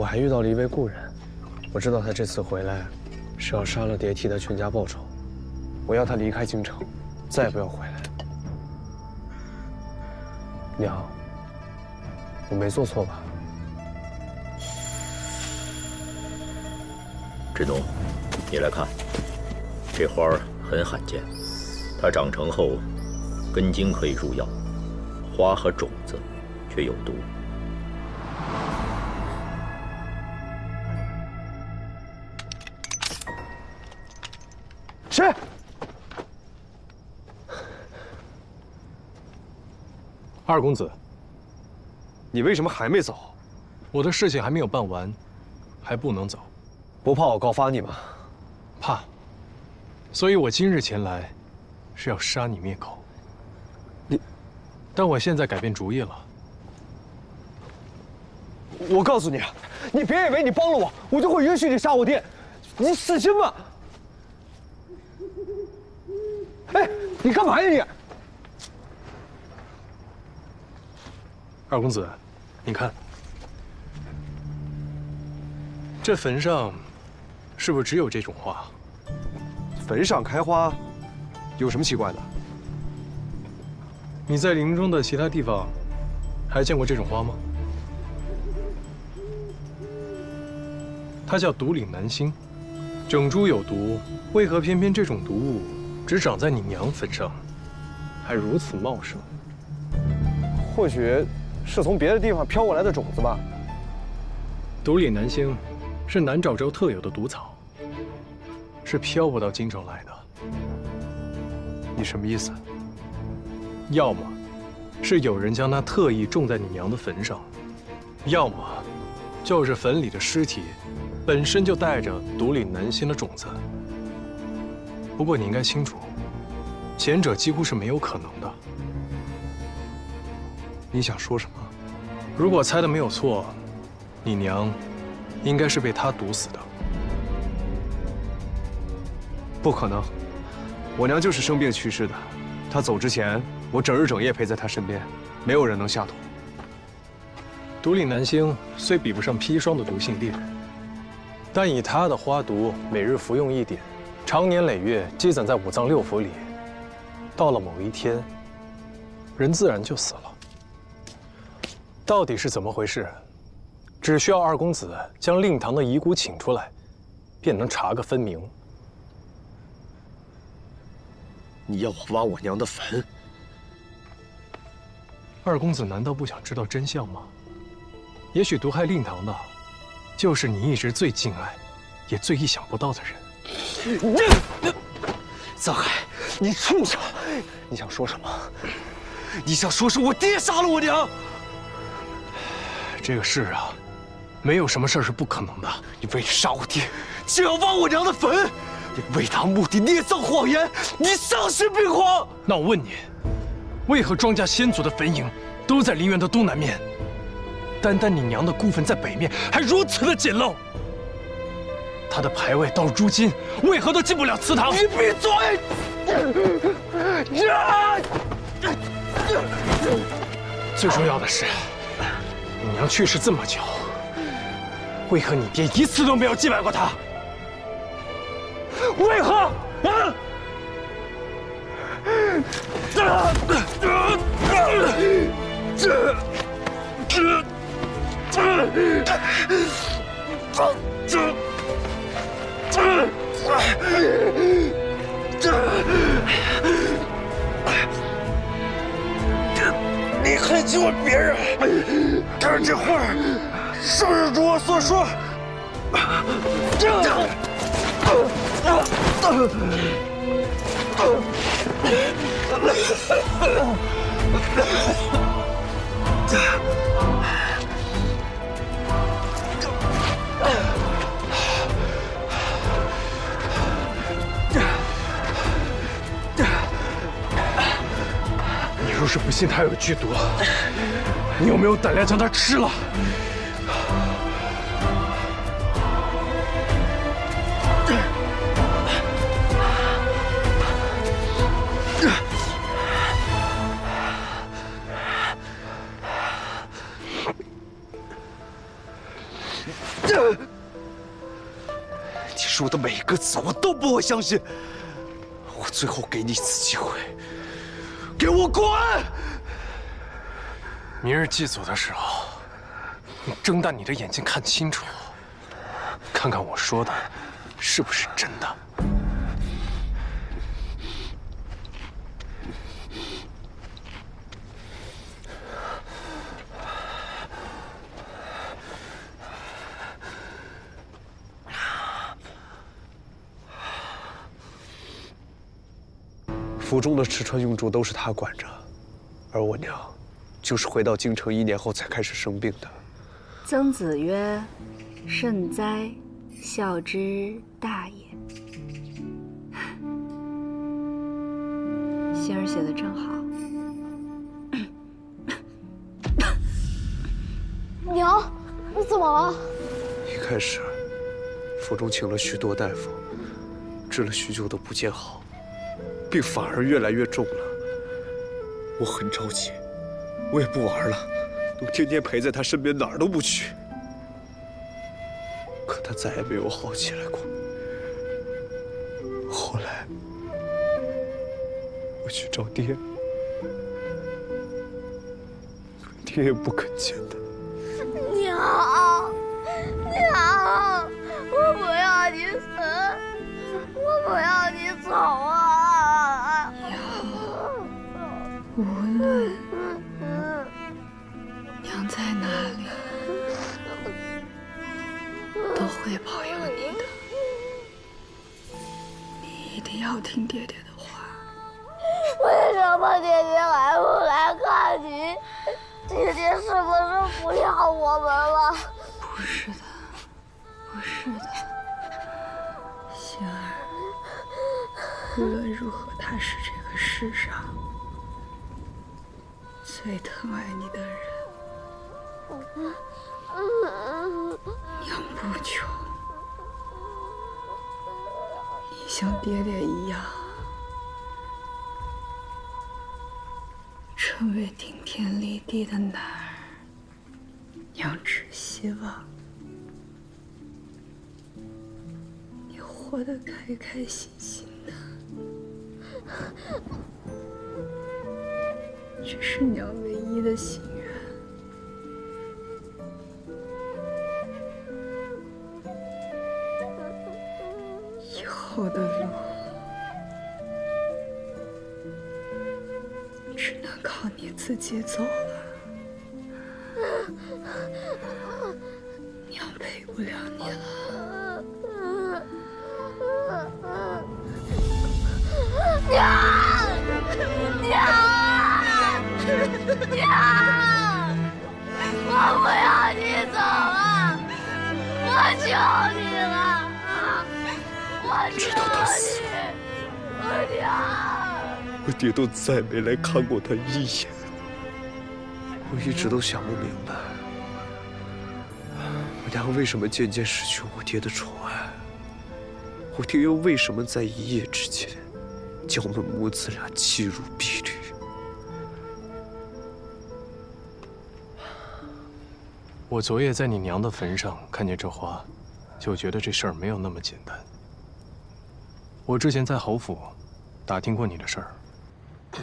我还遇到了一位故人，我知道他这次回来是要杀了蝶替的全家报仇。我要他离开京城，再也不要回来。娘，我没做错吧？志农，你来看，这花儿很罕见，它长成后，根茎可以入药，花和种子却有毒。谁？二公子，你为什么还没走？我的事情还没有办完，还不能走。不怕我告发你吗？怕。所以我今日前来，是要杀你灭口。但我现在改变主意了。我告诉你，你别以为你帮了我，我就会允许你杀我爹，你死心吧！哎，你干嘛呀你？二公子，你看，这坟上是不是只有这种花？坟上开花，有什么奇怪的？你在林中的其他地方还见过这种花吗？它叫独岭南星，整株有毒，为何偏偏这种毒物只长在你娘坟上，还如此茂盛？或许是从别的地方飘过来的种子吧。独岭南星是南诏州特有的毒草，是飘不到京城来的。你什么意思？要么是有人将它特意种在你娘的坟上，要么就是坟里的尸体本身就带着独岭南星的种子。不过你应该清楚，前者几乎是没有可能的。你想说什么？如果猜的没有错，你娘应该是被他毒死的。不可能，我娘就是生病去世的。她走之前，我整日整夜陪在她身边，没有人能下毒。独岭南星虽比不上砒霜的毒性烈，但以它的花毒，每日服用一点，长年累月积攒在五脏六腑里，到了某一天，人自然就死了。到底是怎么回事？只需要二公子将令堂的遗骨请出来，便能查个分明。你要我挖我娘的坟？二公子难道不想知道真相吗？也许毒害令堂的，就是你一直最敬爱，也最意想不到的人。藏海，你畜生！你想说什么？你想说是我爹杀了我娘？这个事啊，没有什么事是不可能的。你为了杀我爹，竟要挖我娘的坟，你为达目的捏造谎言，你丧心病狂！那我问你，为何庄家先祖的坟茔都在陵园的东南面，单单你娘的孤坟在北面还如此的简陋？她的牌位到如今为何都进不了祠堂？你闭嘴！最重要的是，你娘去世这么久，为何你爹一次都没有祭拜过她？为何？啊！你还欺负别人？看这画儿，是不是如我所说？你若是不信他有剧毒，你有没有胆量将它吃了？你说的每一个字我都不会相信。我最后给你一次机会，给我滚！明日祭祖的时候，你睁大你的眼睛看清楚，看看我说的是不是真的。府中的吃穿用住都是他管着，而我娘，就是回到京城1年后才开始生病的。曾子曰：“慎哉，孝之大也。”杏儿写的真好。娘，你怎么了？一开始，府中请了许多大夫，治了许久都不见好，病反而越来越重了。我很着急，我也不玩了，我天天陪在他身边，哪儿都不去。可他再也没有好起来过。后来，我去找爹，爹也不肯见他。娘，我不要你死，我不要你走啊！无论娘在哪里，都会保佑你的。你一定要听爹爹的话。为什么爹爹还不来看你？爹爹是不是不要我们了？不是的，不是的，星儿，无论如何，他是这个世上最疼爱你的人。娘不求你像爹爹一样成为顶天立地的男儿，娘只希望你活得开开心心的。这是娘唯一的心愿。以后的路只能靠你自己走了，娘陪不了你了。娘，我不要你走了，我求你了，我求你，我娘。我爹都再没来看过他一眼。我一直都想不明白，我娘为什么渐渐失去我爹的宠爱，我爹又为什么在一夜之间将我们母子俩弃如敝履？我昨夜在你娘的坟上看见这花，就觉得这事儿没有那么简单。我之前在侯府打听过你的事儿，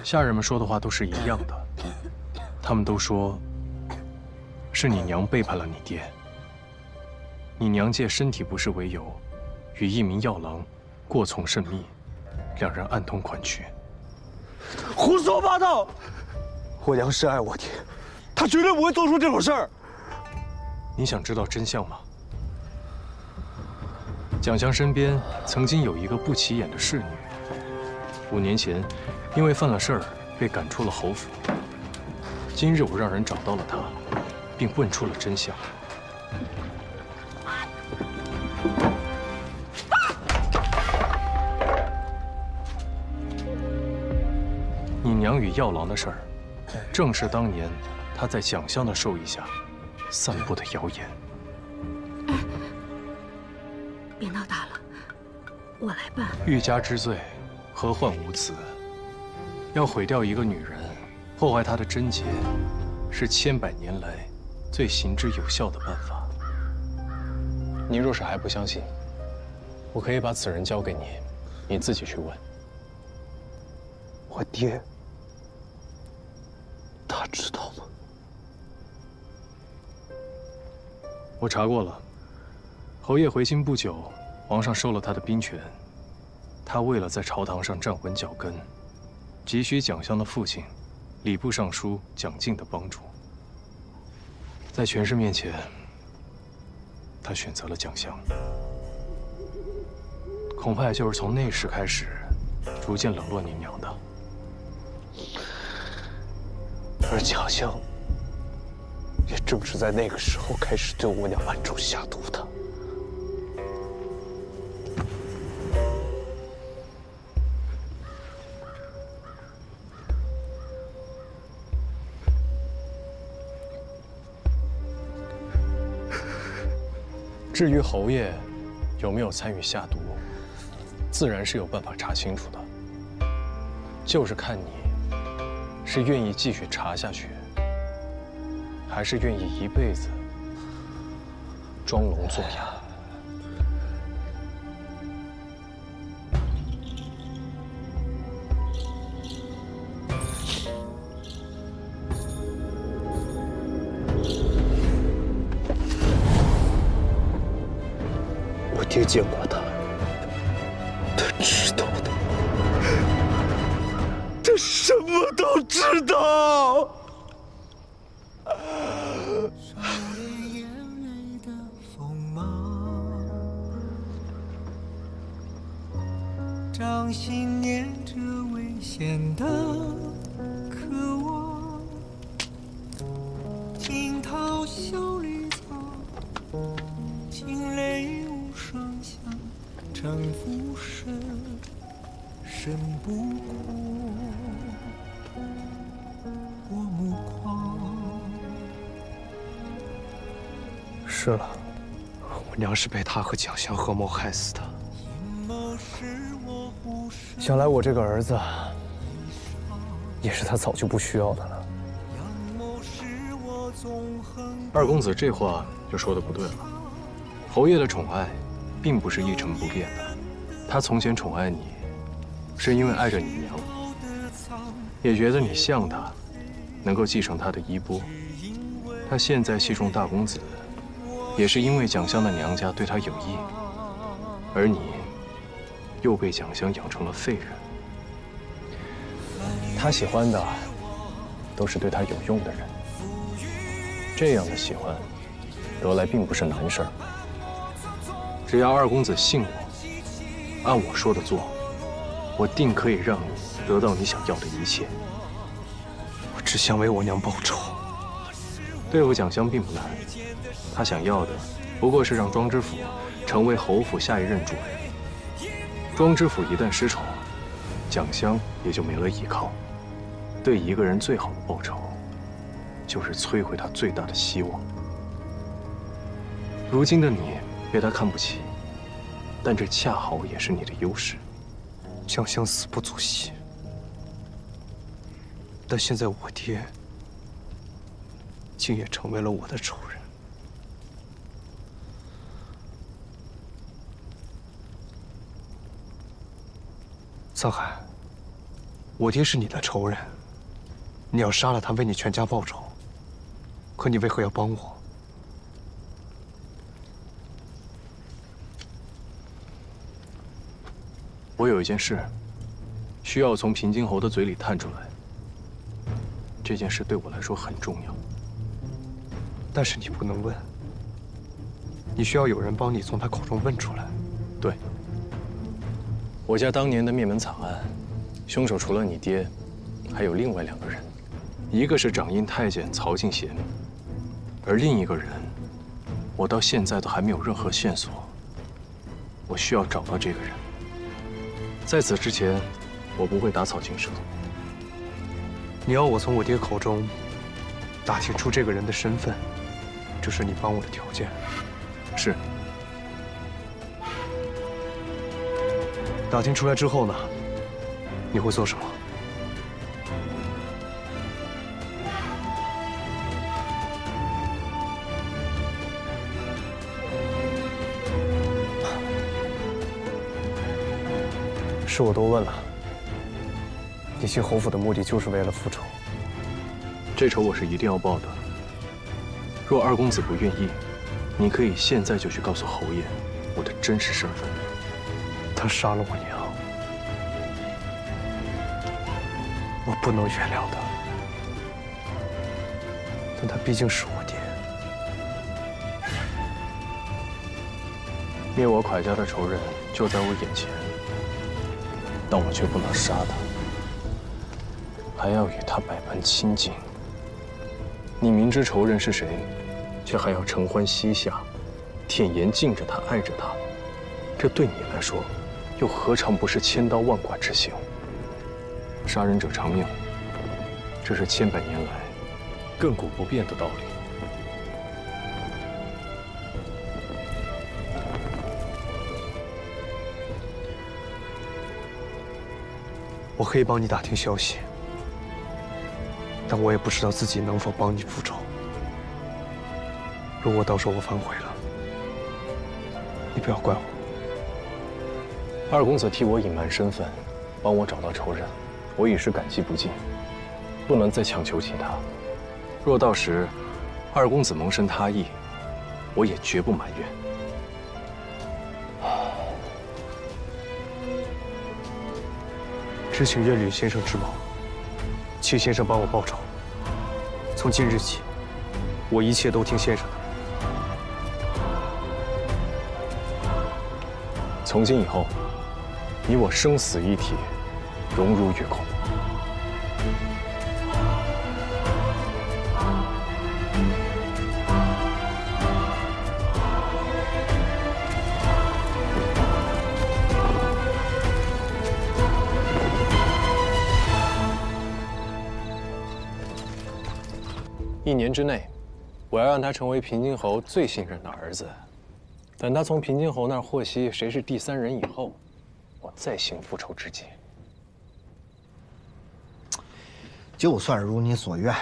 下人们说的话都是一样的，他们都说是你娘背叛了你爹。你娘借身体不适为由，与一名药郎过从甚密，两人暗通款曲。胡说八道！我娘深爱我爹，她绝对不会做出这种事儿。你想知道真相吗？蒋相身边曾经有一个不起眼的侍女，5年前因为犯了事儿被赶出了侯府。今日我让人找到了她，并问出了真相。你娘与药郎的事儿，正是当年她在蒋相的授意下散布的谣言。别闹大了，我来办。欲加之罪，何患无辞？要毁掉一个女人，破坏她的贞洁，是千百年来最行之有效的办法。你若是还不相信，我可以把此人交给你，你自己去问。我爹，他知道吗？我查过了，侯爷回京不久，皇上收了他的兵权。他为了在朝堂上站稳脚跟，急需蒋襄的父亲，礼部尚书蒋敬的帮助。在权势面前，他选择了蒋襄。恐怕也就是从那时开始，逐渐冷落你娘的。而蒋襄，也正是在那个时候开始对我娘暗中下毒的。至于侯爷有没有参与下毒，自然是有办法查清楚的，就是看你是愿意继续查下去，还是愿意一辈子装聋作哑。我爹见过他，他知道的，他什么都知道。掌心念着危险的渴望，惊涛袖里草，惊雷无声响，城府深，深不过我目眶。是了，我娘是被他和蒋襄合谋害死的。想来我这个儿子，也是他早就不需要的了。二公子这话就说的不对了。侯爷的宠爱，并不是一成不变的。他从前宠爱你，是因为爱着你娘，也觉得你像他，能够继承他的衣钵。他现在器重大公子，也是因为蒋襄的娘家对他有意，而你又被蒋襄养成了废人。他喜欢的都是对他有用的人，这样的喜欢得来并不是难事儿。只要二公子信我，按我说的做，我定可以让你得到你想要的一切。我只想为我娘报仇。对付蒋襄并不难，他想要的不过是让庄知府成为侯府下一任主人。庄知府一旦失宠，蒋襄也就没了依靠。对一个人最好的报仇，就是摧毁他最大的希望。如今的你被他看不起，但这恰好也是你的优势。蒋襄死不足惜，但现在我爹竟也成为了我的仇人。沧海，我爹是你的仇人，你要杀了他，为你全家报仇。可你为何要帮我？我有一件事，需要从平津侯的嘴里探出来。这件事对我来说很重要，但是你不能问，你需要有人帮你从他口中问出来。对，我家当年的灭门惨案，凶手除了你爹，还有另外2个人，一个是掌印太监曹敬贤，而另一个人，我到现在都还没有任何线索。我需要找到这个人。在此之前，我不会打草惊蛇。你要我从我爹口中打听出这个人的身份，这是你帮我的条件。是。打听出来之后呢？你会做什么？事我都问了，你进侯府的目的就是为了复仇。这仇我是一定要报的。若二公子不愿意，你可以现在就去告诉侯爷我的真实身份。他杀了我娘，我不能原谅他。但他毕竟是我爹。灭我蒯家的仇人就在我眼前，但我却不能杀他，还要与他百般亲近。你明知仇人是谁，却还要承欢膝下，舔颜敬着他，爱着他，这对你来说，又何尝不是千刀万剐之刑？杀人者偿命，这是千百年来亘古不变的道理。我可以帮你打听消息，但我也不知道自己能否帮你复仇。如果到时候我反悔了，你不要怪我。二公子替我隐瞒身份，帮我找到仇人，我已是感激不尽，不能再强求其他。若到时二公子萌生他意，我也绝不埋怨。只请岳吕先生之谋，请先生帮我报仇。从今日起，我一切都听先生的。从今以后，你我生死一体，荣辱与共。1年之内，我要让他成为平津侯最信任的儿子。等他从平津侯那儿获悉谁是第3人以后，我再行复仇之计。就算如你所愿，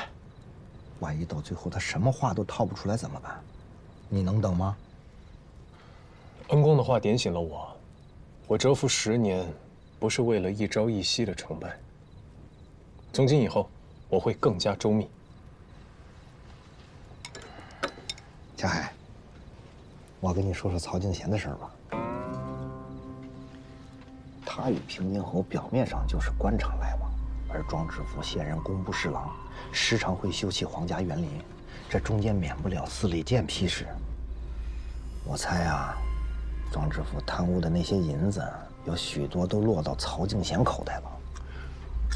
万一到最后他什么话都套不出来怎么办？你能等吗？恩公的话点醒了我，我蛰伏10年，不是为了一朝一夕的成败。从今以后，我会更加周密。小海，我跟你说说曹敬贤的事儿吧。他与平津侯表面上就是官场来往，而庄知府现任工部侍郎，时常会修葺皇家园林，这中间免不了司礼监批示。我猜啊，庄知府贪污的那些银子，有许多都落到曹敬贤口袋了。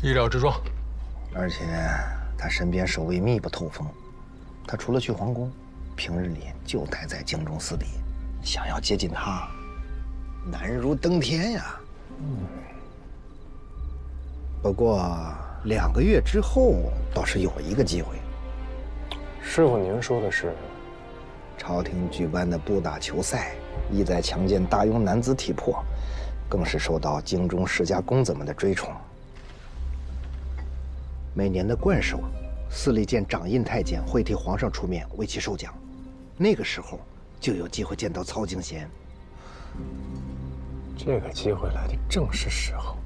意料之中。而且他身边守卫密不透风，他除了去皇宫，平日里就待在京中司礼，想要接近他，难如登天呀。不过2个月之后，倒是有一个机会。师傅，您说的是？朝廷举办的步打球赛，意在强健大庸男子体魄，更是受到京中世家公子们的追崇。每年的冠首，司礼监掌印太监会替皇上出面为其授奖，那个时候就有机会见到曹敬贤。这个机会来的正是时候。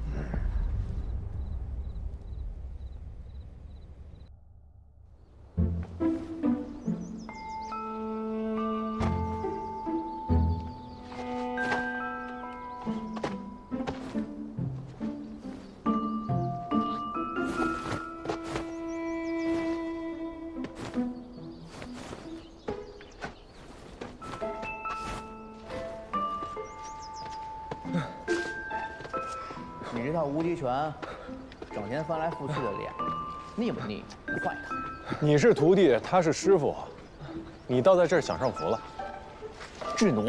你这套无极拳，整天翻来覆去的练，腻不腻？你换一套。你是徒弟，他是师傅，你倒在这儿享上福了。智奴，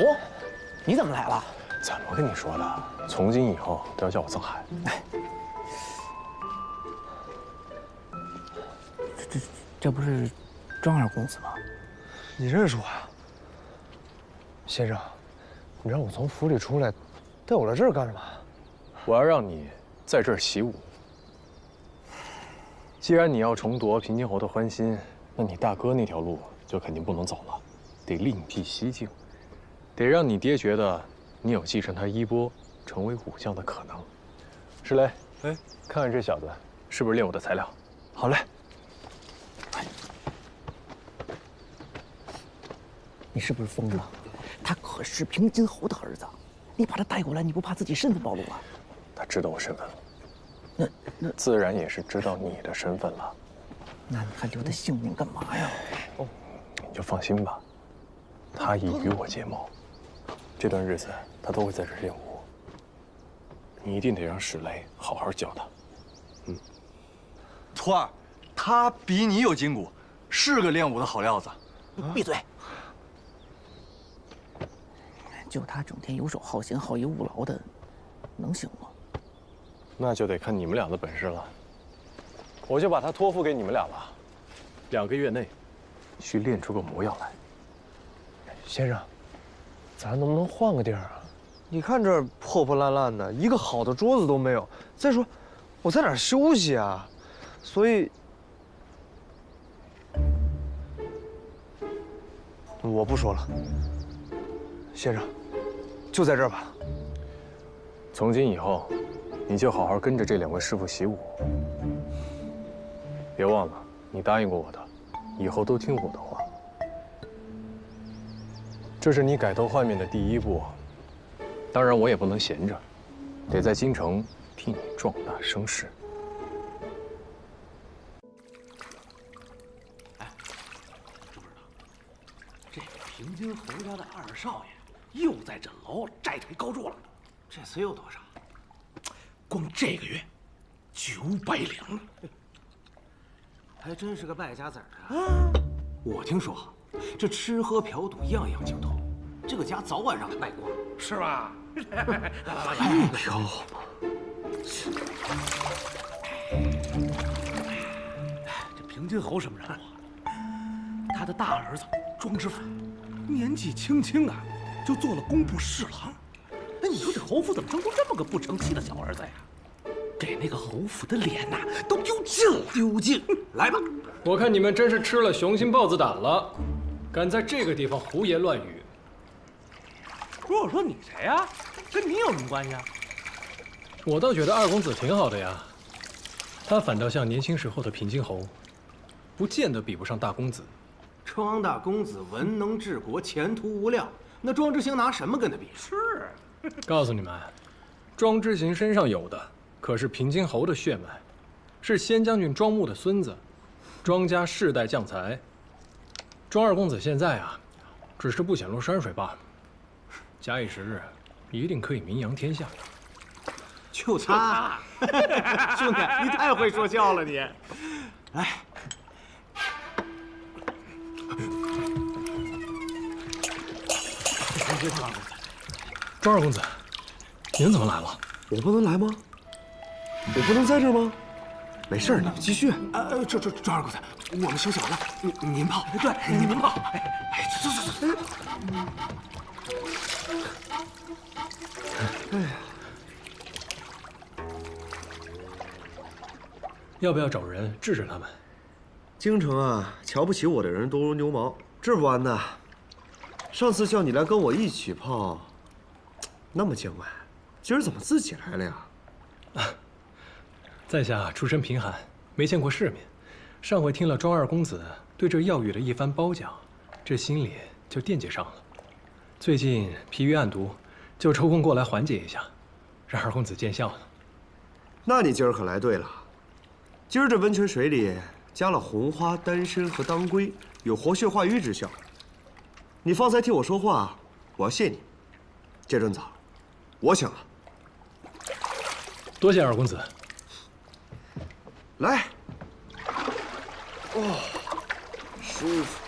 你怎么来了？怎么跟你说的？从今以后都要叫我曾海。哎，这不是庄二公子吗？你认识我呀，先生？你让我从府里出来，带我来这儿干什么？我要让你在这儿习武。既然你要重夺平津侯的欢心，那你大哥那条路就肯定不能走了，得另辟蹊径，得让你爹觉得你有继承他衣钵，成为武将的可能。石雷，哎，看看这小子是不是练武的材料？好嘞。你是不是疯了？他可是平津侯的儿子，你把他带过来，你不怕自己身份暴露啊？他知道我身份了，那自然也是知道你的身份了。那你还留他性命干嘛呀？哦，你就放心吧，他已与我结盟，这段日子他都会在这儿练武。你一定得让史雷好好教他。徒儿，他比你有筋骨，是个练武的好料子。闭嘴！就他整天游手好闲、好逸恶劳的，能行吗？那就得看你们俩的本事了。我就把他托付给你们俩了，2个月内，需练出个模样来。先生，咱能不能换个地儿啊？你看这儿破破烂烂的，一个好的桌子都没有。再说，我在哪儿休息啊？所以，我不说了。先生，就在这儿吧。从今以后，你就好好跟着这2位师傅习武。别忘了，你答应过我的，以后都听我的话。这是你改头换面的第一步。当然，我也不能闲着，得在京城替你壮大声势。哎，知不知道，这平津侯家的2少爷又在枕楼债台高筑了？这虽有多少？光这个月900两了。还真是个败家子儿啊！我听说，这吃喝嫖赌样样精通，这个家早晚让他败光，是吧？来，嫖好吗？这平津侯什么人物？他的大儿子庄知府，年纪轻轻啊，就做了工部侍郎。哎，你说这侯府怎么生出这么个不成器的小儿子呀？给那个侯府的脸呐，都丢尽了。丢尽！来吧，我看你们真是吃了雄心豹子胆了，敢在这个地方胡言乱语。我说你谁呀？跟你有什么关系啊？我倒觉得2公子挺好的呀，他反倒像年轻时候的平津侯，不见得比不上大公子。庄大公子文能治国，前途无量，那庄之行拿什么跟他比？是。告诉你们，庄之行身上有的可是平津侯的血脉，是先将军庄牧的孙子，庄家世代将才。庄2公子现在啊，只是不显露山水罢了。假以时日，一定可以名扬天下。就他，兄弟，你太会说笑了你。来，庄2公子，您怎么来了？我不能来吗？我不能在这儿吗？没事，你们继续。庄2公子，我们休息完了，您泡。对，您泡。走。哎呀，要不要找人治治他们？京城啊，瞧不起我的人多如牛毛，治不完的。上次叫你来跟我一起泡，那么见外，今儿怎么自己来了呀？在下出身贫寒，没见过世面。上回听了庄2公子对这药浴的一番褒奖，这心里就惦记上了。最近疲于案牍，就抽空过来缓解一下，让2公子见笑了。那你今儿可来对了，今儿这温泉水里加了红花、丹参和当归，有活血化瘀之效。你方才替我说话，我要谢你。这顿澡，我请了。多谢2公子。来，哦，舒服。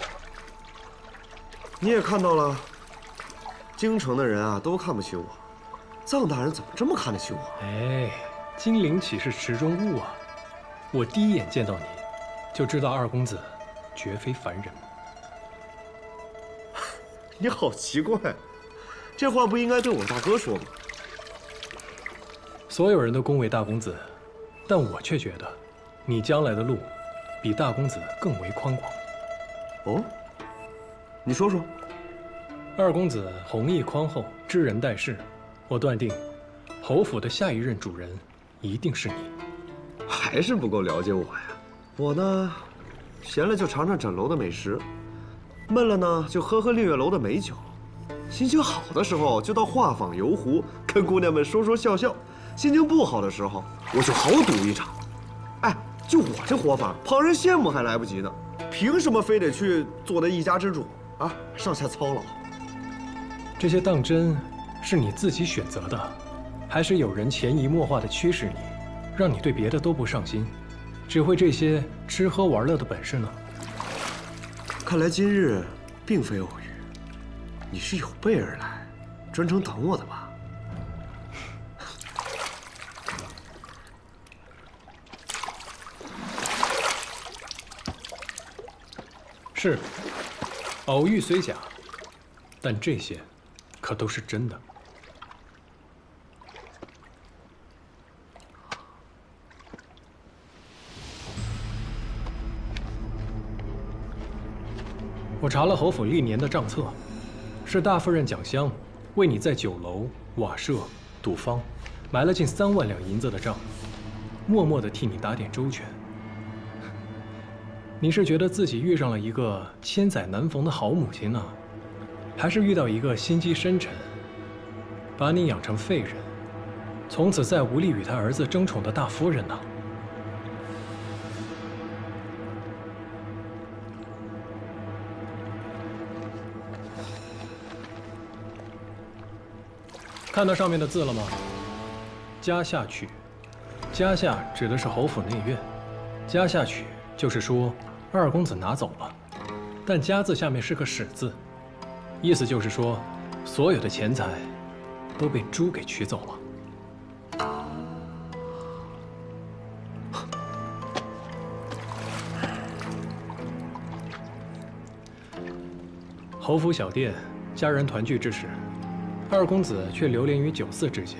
你也看到了，京城的人啊都看不起我，臧大人怎么这么看得起我？哎，金陵岂是池中物啊！我第一眼见到你，就知道2公子绝非凡人。你好奇怪，这话不应该对我大哥说吗？所有人都恭维大公子，但我却觉得，你将来的路，比大公子更为宽广。哦，你说说。2公子弘毅宽厚，知人待事，我断定，侯府的下一任主人，一定是你。还是不够了解我呀。我呢，闲了就尝尝枕楼的美食，闷了呢就喝喝丽月楼的美酒，心情好的时候就到画舫游湖，跟姑娘们说说笑笑；心情不好的时候，我就豪赌一场。哎，就我这活法，旁人羡慕还来不及呢，凭什么非得去做那一家之主啊？上下操劳。这些当真是你自己选择的，还是有人潜移默化地驱使你，让你对别的都不上心，只会这些吃喝玩乐的本事呢？看来今日并非偶遇，你是有备而来，专程等我的吧？是，偶遇虽假，但这些可都是真的。我查了侯府历年的账册，是大夫人蒋香为你在酒楼、瓦舍、赌坊埋了近3万两银子的账，默默地替你打点周全。你是觉得自己遇上了一个千载难逢的好母亲呢，还是遇到一个心机深沉，把你养成废人，从此再无力与他儿子争宠的大夫人呢？看到上面的字了吗？家下曲，家下指的是侯府内院，家下曲就是说二公子拿走了，但家字下面是个使字，意思就是说所有的钱财都被猪给取走了。侯府小店，家人团聚之时，二公子却流连于酒肆之间，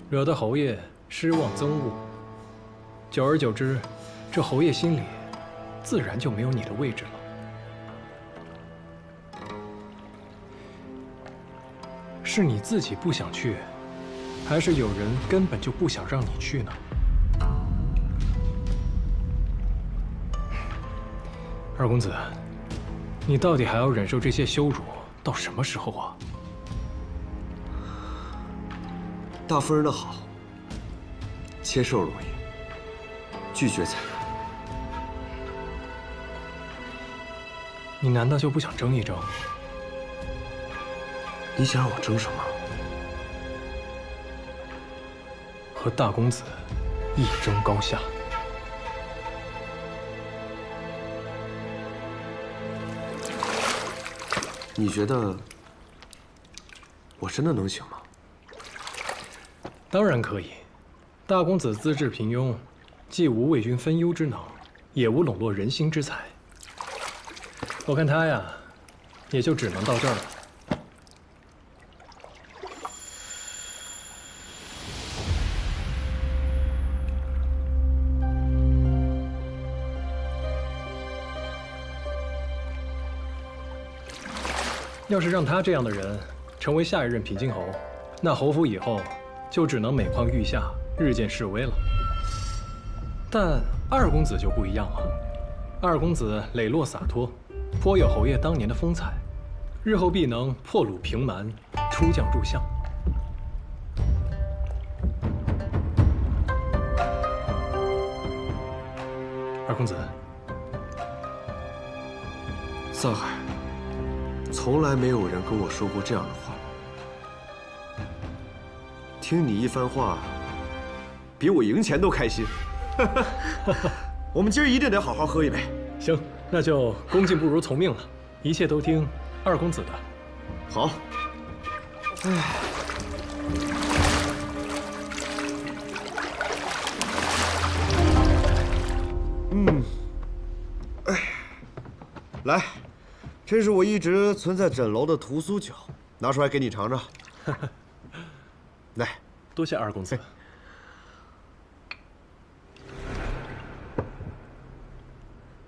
惹得侯爷失望憎恶。久而久之，这侯爷心里自然就没有你的位置了。是你自己不想去，还是有人根本就不想让你去呢？二公子，你到底还要忍受这些羞辱到什么时候啊？大夫人的好，接受容易，拒绝才难。你难道就不想争一争？你想让我争什么？和大公子一争高下。你觉得我真的能行吗？当然可以。大公子资质平庸，既无为君分忧之能，也无笼络人心之才。我看他呀，也就只能到这儿了。要是让他这样的人成为下一任平津侯，那侯府以后就只能每况愈下，日渐式微了。但二公子就不一样了，二公子磊落洒脱，颇有侯爷当年的风采，日后必能破虏平蛮，出将入相。二公子，萨海，从来没有人跟我说过这样的话。听你一番话，比我赢钱都开心。我们今儿一定得好好喝一杯。行，那就恭敬不如从命了，一切都听二公子的。好。哎。哎，来，这是我一直存在枕楼的屠苏酒，拿出来给你尝尝。来，多谢二公子。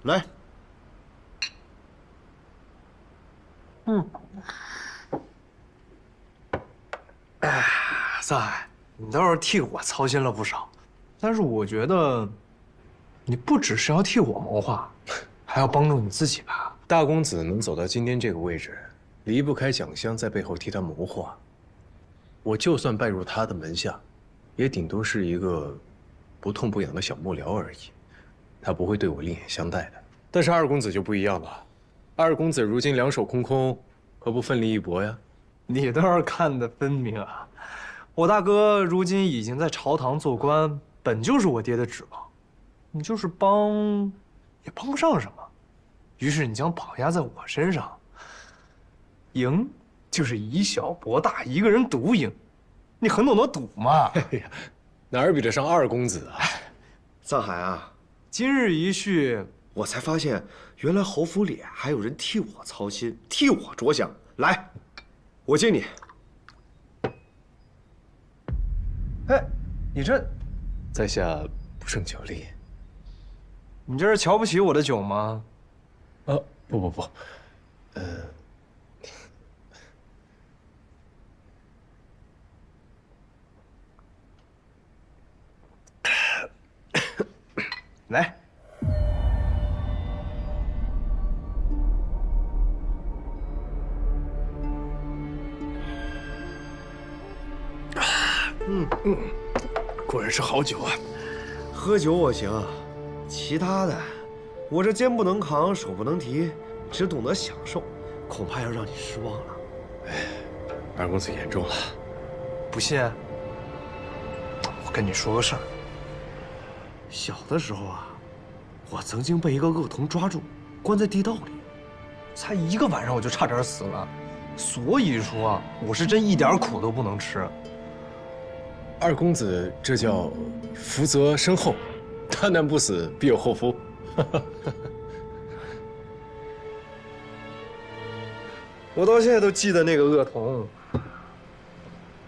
来。哎，萨海，你倒是替我操心了不少，但是我觉得，你不只是要替我谋划，还要帮助你自己吧。大公子能走到今天这个位置，离不开蒋襄在背后替他谋划。我就算拜入他的门下，也顶多是一个不痛不痒的小幕僚而已，他不会对我另眼相待的。但是二公子就不一样了，二公子如今两手空空，何不奋力一搏呀？你倒是看得分明啊！我大哥如今已经在朝堂做官，本就是我爹的指望，你就是帮，也帮不上什么。于是你将榜压在我身上，赢就是以小博大，一个人独赢。你很懂得赌嘛？哎呀，哪儿比得上二公子啊！藏海啊，今日一叙，我才发现原来侯府里还有人替我操心，替我着想。来，我敬你。哎，你这，在下不胜酒力。你这是瞧不起我的酒吗？不，来。果然是好酒啊！喝酒我行，其他的，我这肩不能扛，手不能提，只懂得享受，恐怕要让你失望了。二公子言重了。不信？我跟你说个事儿。小的时候啊，我曾经被一个恶童抓住，关在地道里，才1个晚上我就差点死了，所以说我是真一点苦都不能吃。二公子这叫福泽深厚，大难不死必有后福。我到现在都记得那个恶童，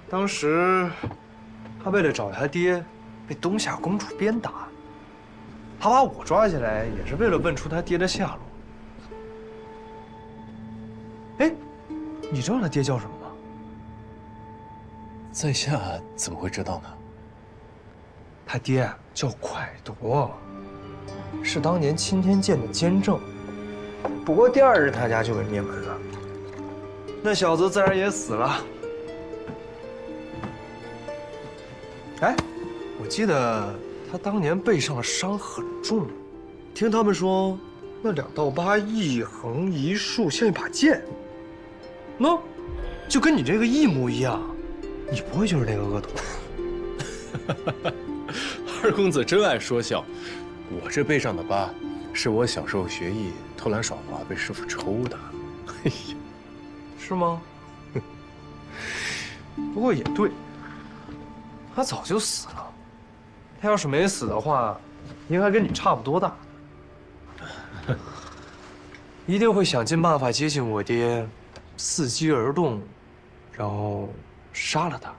当时他为了找他爹，被东夏公主鞭打。他把我抓起来，也是为了问出他爹的下落。哎，你知道他爹叫什么吗？在下怎么会知道呢？他爹叫蒯夺，是当年钦天监的监正。不过第2日他家就被灭门了，那小子自然也死了。哎，我记得他当年背上的伤很重，听他们说，那2道疤一横一竖，像一把剑。喏，就跟你这个一模一样。你不会就是那个恶童？二公子真爱说笑，我这背上的疤，是我小时候学艺偷懒耍滑被师傅抽的。哎呀，是吗？不过也对，他早就死了。他要是没死的话，应该跟你差不多大。一定会想尽办法接近我爹，伺机而动，然后杀了他。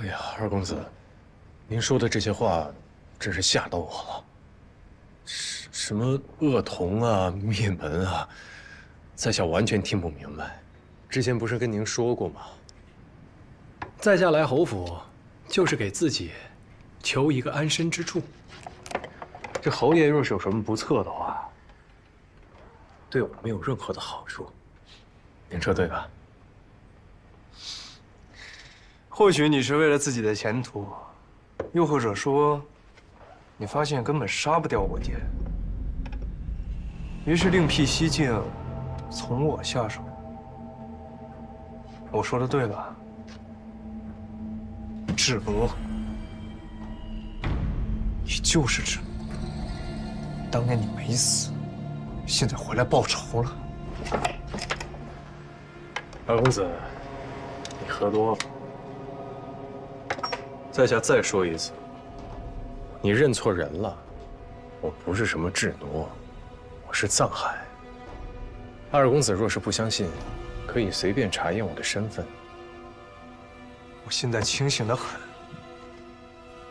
哎呀，二公子，您说的这些话，真是吓到我了。什么恶童啊，灭门啊，在下完全听不明白。之前不是跟您说过吗？在下来侯府，就是给自己求一个安身之处。这侯爷若是有什么不测的话，对我没有任何的好处。您说对吧？或许你是为了自己的前途，又或者说，你发现根本杀不掉我爹，于是另辟蹊径，从我下手。我说的对吧？智罗，你就是智罗。当年你没死，现在回来报仇了。二公子，你喝多了。在下再说一次，你认错人了。我不是什么智挪，我是藏海。二公子若是不相信，可以随便查验我的身份。我现在清醒得很。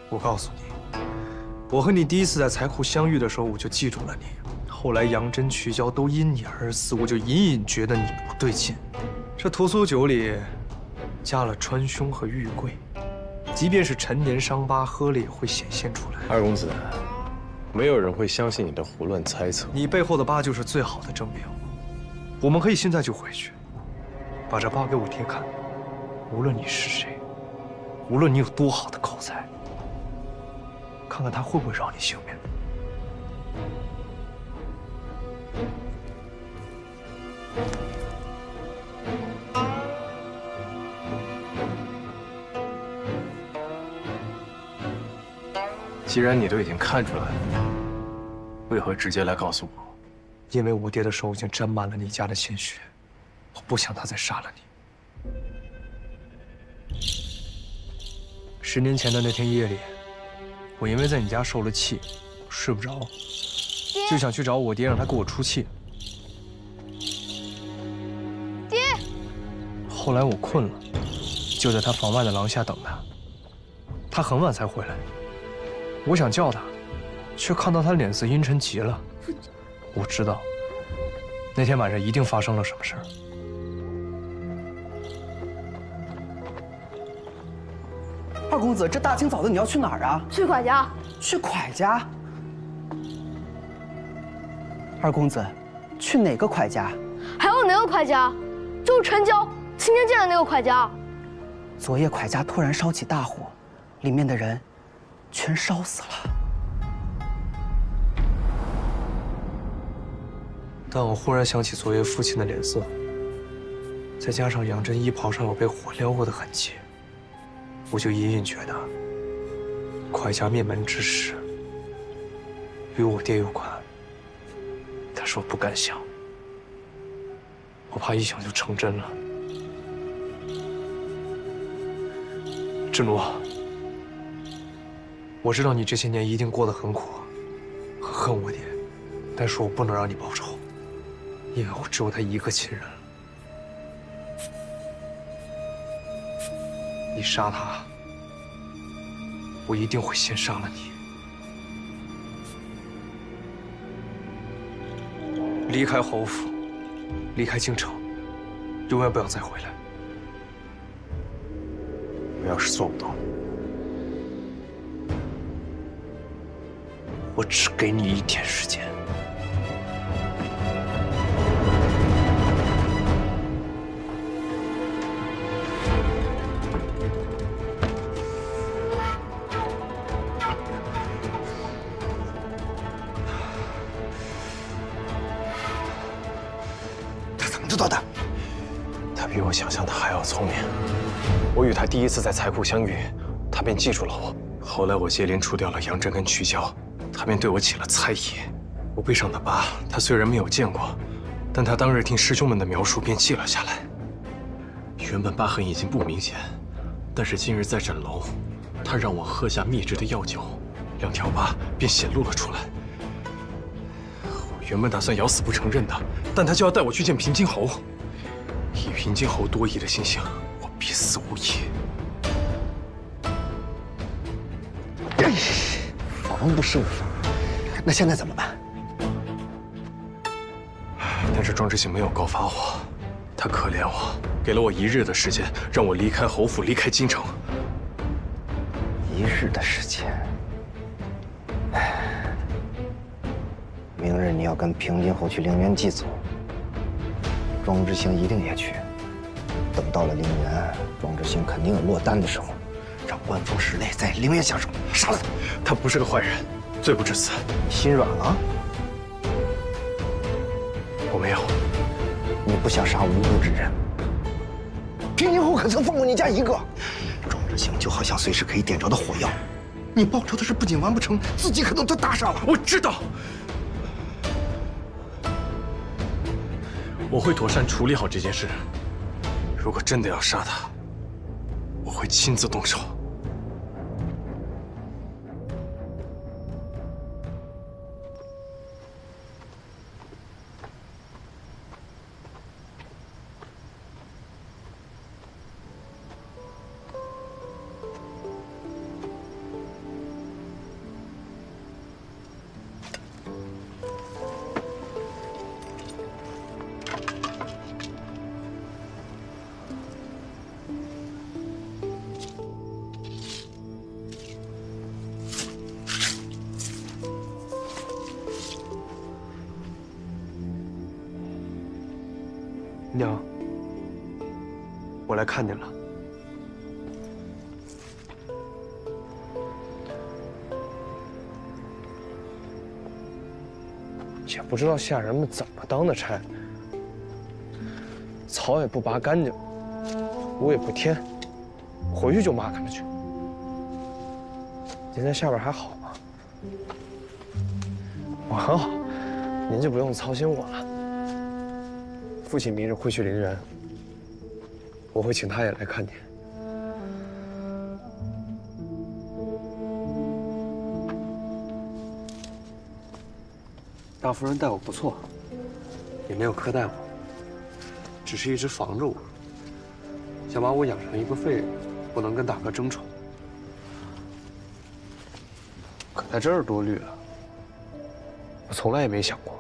我告诉你，我和你第一次在财库相遇的时候，我就记住了你。后来杨真、瞿娇都因你而死，我就隐隐觉得你不对劲。这屠苏酒里加了川芎和玉桂，即便是陈年伤疤，喝了也会显现出来。二公子，没有人会相信你的胡乱猜测。你背后的疤就是最好的证明。我们可以现在就回去，把这疤给我爹看。无论你是谁，无论你有多好的口才，看看他会不会饶你性命。既然你都已经看出来了，为何直接来告诉我？因为我爹的手已经沾满了你家的鲜血，我不想他再杀了你。10年前的那天夜里，我因为在你家受了气，睡不着，就想去找我爹，让他给我出气。爹。后来我困了，就在他房外的廊下等他。他很晚才回来，我想叫他，却看到他脸色阴沉极了。我知道，那天晚上一定发生了什么事儿。二公子，这大清早的你要去哪儿啊？去蒯家。去蒯家？二公子，去哪个蒯家？还有哪个蒯家？就是陈娇亲天见的那个蒯家。昨夜蒯家突然烧起大火，里面的人全烧死了。但我忽然想起昨夜父亲的脸色，再加上杨真衣袍上有被火燎过的痕迹，我就隐隐觉得蒯家灭门之事与我爹有关。但是我不敢想，我怕一想就成真了。志奴，我知道你这些年一定过得很苦，很恨我爹，但是我不能让你报仇。因为我只有他一个亲人了。你杀他，我一定会先杀了你。离开侯府，离开京城，永远不要再回来。我要是做不到，我只给你1天时间。知道的，他比我想象的还要聪明。我与他第一次在财库相遇，他便记住了我。后来我接连除掉了杨真跟曲娇，他便对我起了猜疑。我背上的疤，他虽然没有见过，但他当日听师兄们的描述便记了下来。原本疤痕已经不明显，但是今日在诊楼，他让我喝下秘制的药酒，2条疤便显露了出来。我原本打算咬死不承认的，但他就要带我去见平津侯。以平津侯多疑的心性，我必死无疑。防不胜防。那现在怎么办？但是庄之行没有告发我，他可怜我，给了我1日的时间，让我离开侯府，离开京城。1日的时间。明日你要跟平津侯去陵园祭祖，庄之行一定也去。等到了陵园，庄之行肯定有落单的时候，让官风室内在陵园下手，杀了他。他不是个坏人，罪不至死。心软了？我没有。你不想杀无辜之人？平津侯可曾放过你家一个？庄之行就好像随时可以点着的火药，你报仇的事不仅完不成，自己可能都搭上了。我知道。我会妥善处理好这件事。如果真的要杀他，我会亲自动手。娘，我来看您了。也不知道下人们怎么当的差，草也不拔干净，土也不添，回去就骂他们去。您在下边还好吗？我很好，您就不用操心我了。父亲明日会去陵园，我会请他也来看您。大夫人待我不错，也没有苛待我，只是一直防着我，想把我养成一个废人，不能跟大哥争宠。可在这儿多虑了，我从来也没想过。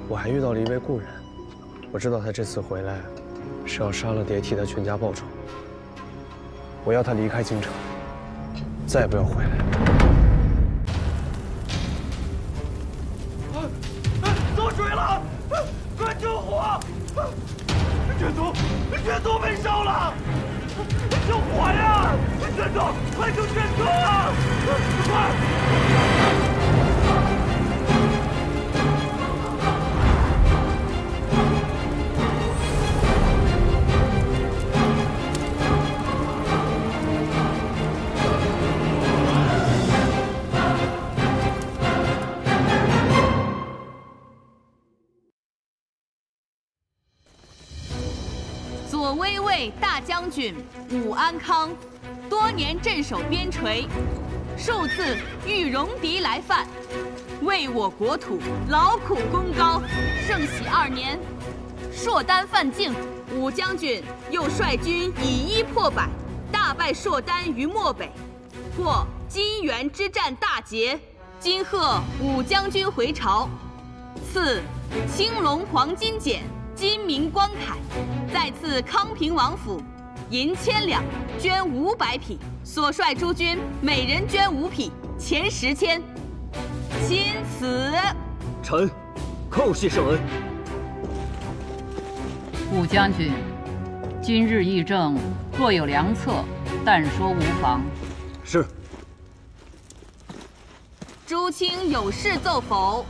我还遇到了一位故人，我知道他这次回来是要杀了蝶替他全家报仇。我要他离开京城，再也不要回来。遭水了！快救火！卷宗被烧了！救火呀！卷宗，快救卷宗啊！快！左威卫大将军武安康，多年镇守边陲，数次遇戎狄来犯，为我国土劳苦功高。圣喜2年，硕丹犯境，武将军又率军以1破百，大败硕丹于漠北，获金元之战大捷。今贺武将军回朝，赐青龙黄金简。金明光铠，再赐康平王府银1000两，绢500匹，所率诸军每人绢5匹，钱10千。钦此。臣叩谢圣恩。武将军，今日议政若有良策，但说无妨。是。诸卿有事奏否？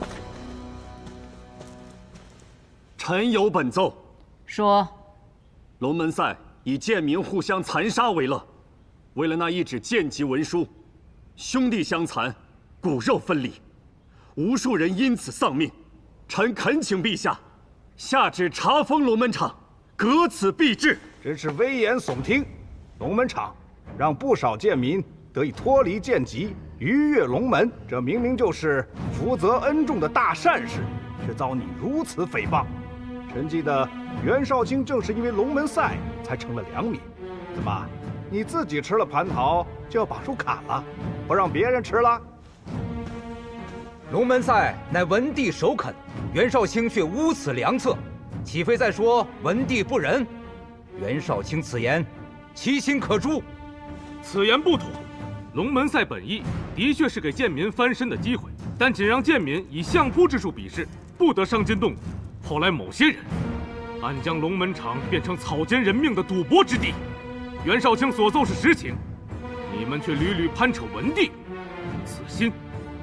臣有本奏。说。龙门赛以贱民互相残杀为乐，为了那一纸贱籍文书，兄弟相残，骨肉分离，无数人因此丧命。臣恳请陛下下旨查封龙门场，革此弊制。真是危言耸听！龙门场让不少贱民得以脱离贱籍，逾越龙门，这明明就是福泽恩重的大善事，却遭你如此诽谤。臣记得袁绍卿正是因为龙门赛才成了良民。怎么，你自己吃了蟠桃就要把树砍了，不让别人吃了？龙门赛乃文帝首肯，袁绍卿却污此良策，岂非在说文帝不仁？袁绍卿此言，其心可诛。此言不妥。龙门赛本意的确是给贱民翻身的机会，但仅让贱民以相扑之术比试，不得伤筋动骨。后来某些人暗将龙门场变成草菅人命的赌博之地。袁绍卿所奏是实情，你们却屡屡攀扯文帝，此心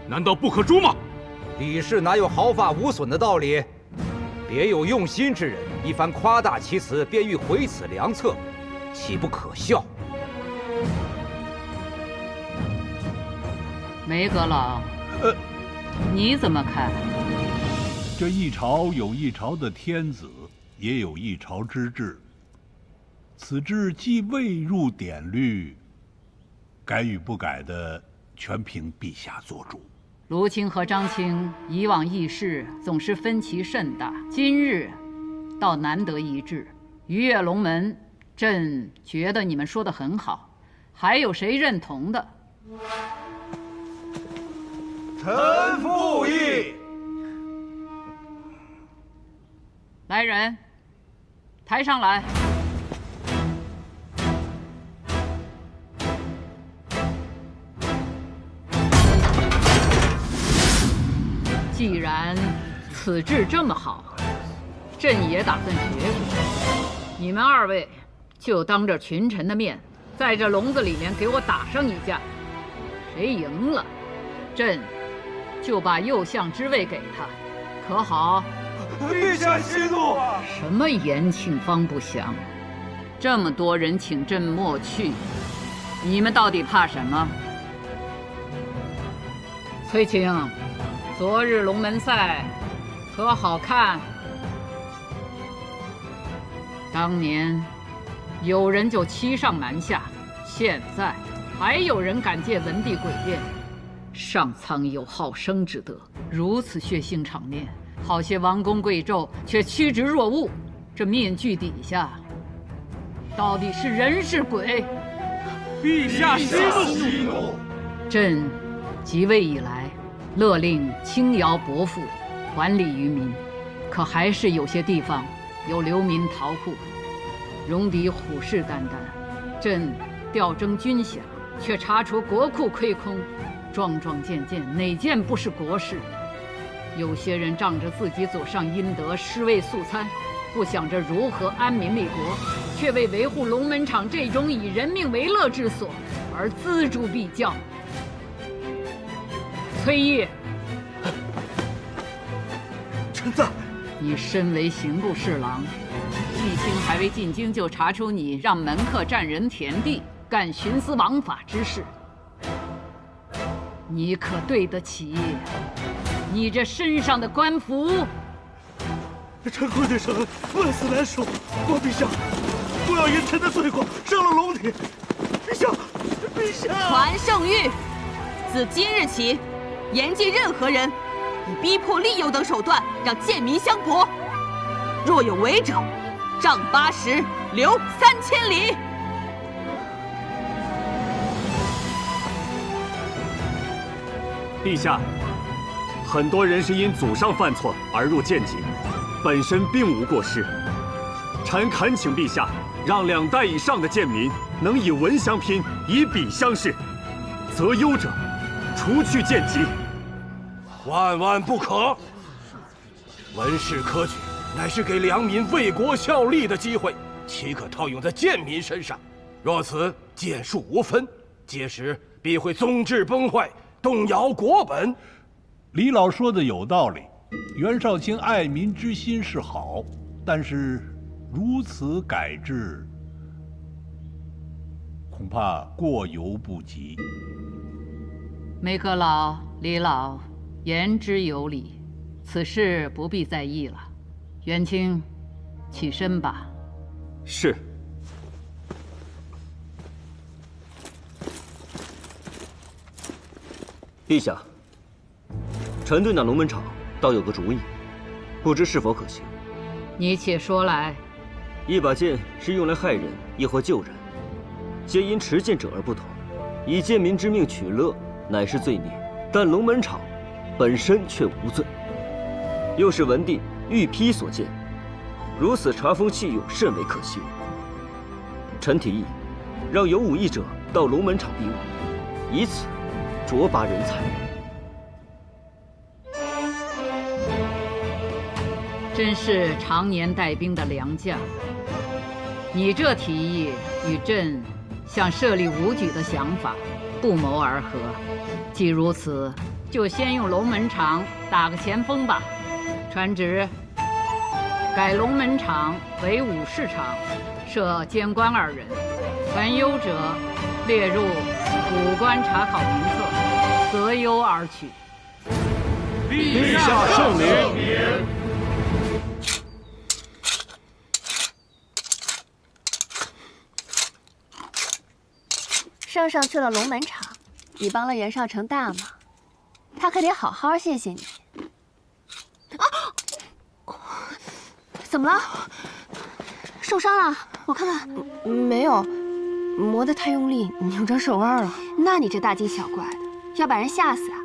难道不可诛吗？李氏哪有毫发无损的道理？别有用心之人一番夸大其词，便欲毁此良策，岂不可笑？梅阁老，你怎么看？这一朝有一朝的天子，也有一朝之治。此制既未入典律，改与不改的，全凭陛下做主。卢青和张青以往议事总是分歧甚大，今日倒难得一致。鱼跃龙门，朕觉得你们说的很好，还有谁认同的？臣附议。来人，抬上来。既然此志这么好，朕也打算学学。你们二位就当着群臣的面，在这笼子里面给我打上一架。谁赢了，朕就把右相之位给他，可好？陛下息怒！什么延庆方不祥？这么多人请朕莫去，你们到底怕什么？崔青，昨日龙门赛可好看？当年有人就欺上瞒下，现在还有人敢借文帝诡辩。上苍有好生之德，如此血腥场面，好些王公贵胄却趋之若鹜。这面具底下到底是人是鬼？陛下息怒！朕即位以来，勒令轻徭薄赋，还礼于民，可还是有些地方有流民逃户。戎狄虎视眈眈，朕调征军饷，却查出国库亏空，桩桩件件哪件不是国事？有些人仗着自己祖上阴德，尸位素餐，不想着如何安民立国，却为维护龙门场这种以人命为乐之所而锱铢必较。崔毅，臣在。你身为刑部侍郎，季青还未进京就查出你让门客占人田地，干徇私枉法之事，你可对得起你这身上的官服？臣跪对神，万死难赎。望陛下不要因臣的罪过伤了龙体。陛下，陛下！传圣谕，自今日起，严禁任何人以逼迫、利诱等手段让贱民相搏，若有违者，杖80，流3000里。陛下，很多人是因祖上犯错而入贱籍，本身并无过失。臣恳请陛下，让2代以上的贱民能以文相拼，以笔相视，择优者除去贱籍。万万不可！文士科举乃是给良民为国效力的机会，岂可套用在贱民身上？若此剑术无分，届时必会宗制崩坏，动摇国本。李老说的有道理，袁绍卿爱民之心是好，但是如此改制，恐怕过犹不及。梅阁老、李老言之有理，此事不必在意了。元清，起身吧。是。陛下，臣对那龙门场倒有个主意，不知是否可行。你且说来。一把剑是用来害人，亦或救人，皆因持剑者而不同。以贱民之命取乐，乃是罪孽，但龙门场本身却无罪，又是文帝御批所建，如此查封弃用，甚为可惜。臣提议，让有武艺者到龙门场比武，以此卓拔人才。真是常年带兵的良将，你这提议与朕想设立武举的想法不谋而合。既如此，就先用龙门场打个前锋吧。传旨，改龙门场为武士场，设监官2人，凡优者列入武官查考名册，择优而取。陛下圣明。圣上去了龙门场，你帮了袁绍成大忙。他可得好好谢谢你。啊！怎么了？受伤了？我看看。没有，磨得太用力，扭着手腕了。那你这大惊小怪的，要把人吓死啊！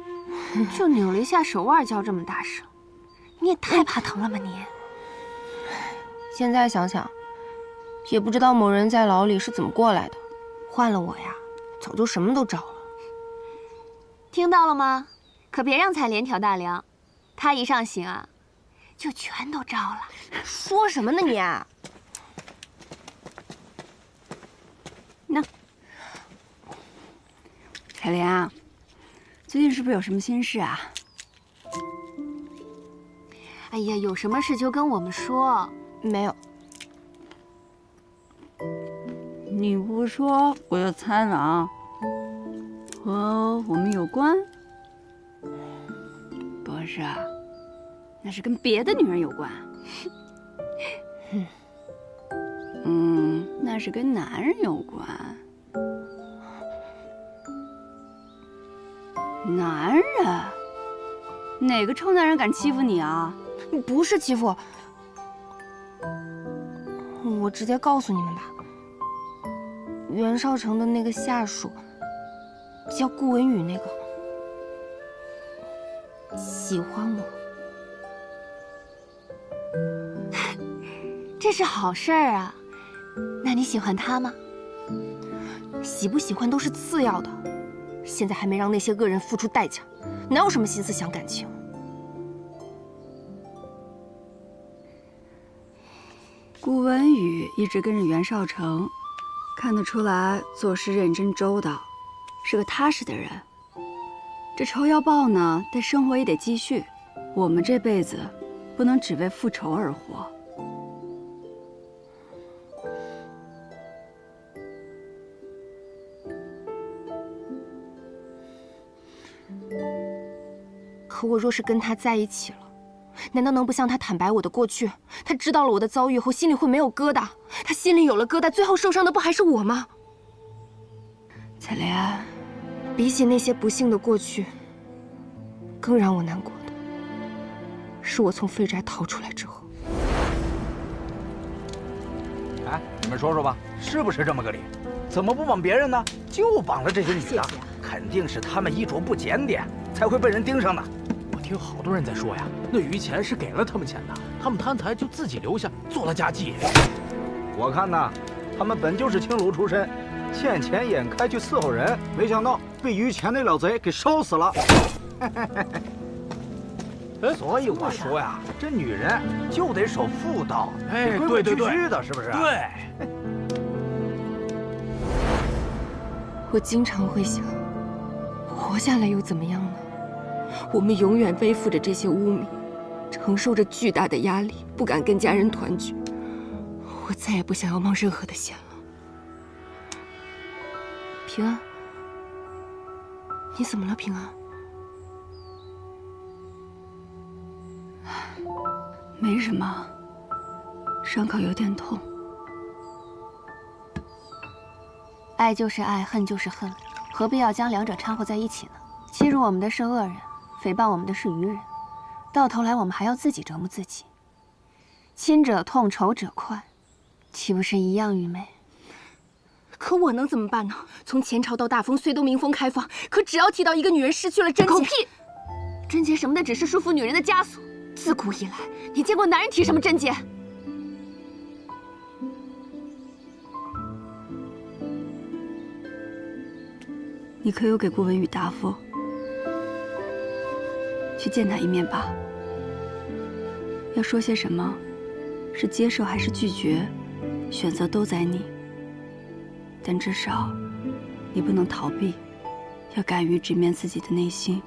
就扭了一下手腕，叫这么大声，你也太怕疼了吧你！现在想想，也不知道某人在牢里是怎么过来的。换了我呀，早就什么都找了。听到了吗？可别让采莲挑大梁，他一上刑啊，就全都招了。说什么呢你？那采莲啊，最近是不是有什么心事啊？哎呀，有什么事就跟我们说。没有。你不说我就猜了啊，和我们有关？不是啊，那是跟别的女人有关。那是跟男人有关。男人？哪个臭男人敢欺负你啊？不是欺负，我直接告诉你们吧。袁绍成的那个下属，叫顾文宇，那个喜欢我。这是好事儿啊。那你喜欢他吗？喜不喜欢都是次要的，现在还没让那些恶人付出代价，哪有什么心思想感情？顾文宇一直跟着袁绍成，看得出来做事认真周到，是个踏实的人。这仇要报呢，但生活也得继续。我们这辈子不能只为复仇而活。可我若是跟他在一起了，难道能不向他坦白我的过去？他知道了我的遭遇后，心里会没有疙瘩？他心里有了疙瘩，最后受伤的不还是我吗？采莲，比起那些不幸的过去，更让我难过的是我从废宅逃出来之后。哎，你们说说吧，是不是这么个理？怎么不绑别人呢？就绑了这些女的，肯定是他们衣着不检点，才会被人盯上的。我听好多人在说呀，那于钱是给了他们钱的，他们贪财就自己留下做了家妓。我看呐，他们本就是青楼出身，见钱眼开去伺候人，没想到被于钱那老贼给烧死了。所以我说呀，这女人就得守妇道，哎，规规矩对矩的，是不是？对。我经常会想，活下来又怎么样呢？我们永远背负着这些污名，承受着巨大的压力，不敢跟家人团聚。我再也不想要冒任何的险了。平安，你怎么了？平安？没什么，伤口有点痛。爱就是爱，恨就是恨，何必要将两者掺和在一起呢？欺辱我们的是恶人，诽谤我们的是愚人，到头来我们还要自己折磨自己。亲者痛，仇者快，岂不是一样愚昧？可我能怎么办呢？从前朝到大封，虽都民风开放，可只要提到一个女人失去了贞洁，狗屁！贞洁什么的，只是束缚女人的枷锁。自古以来，你见过男人提什么贞洁？你可有给顾文宇答复？去见他一面吧。要说些什么，是接受还是拒绝，选择都在你。但至少，你不能逃避，要敢于直面自己的内心。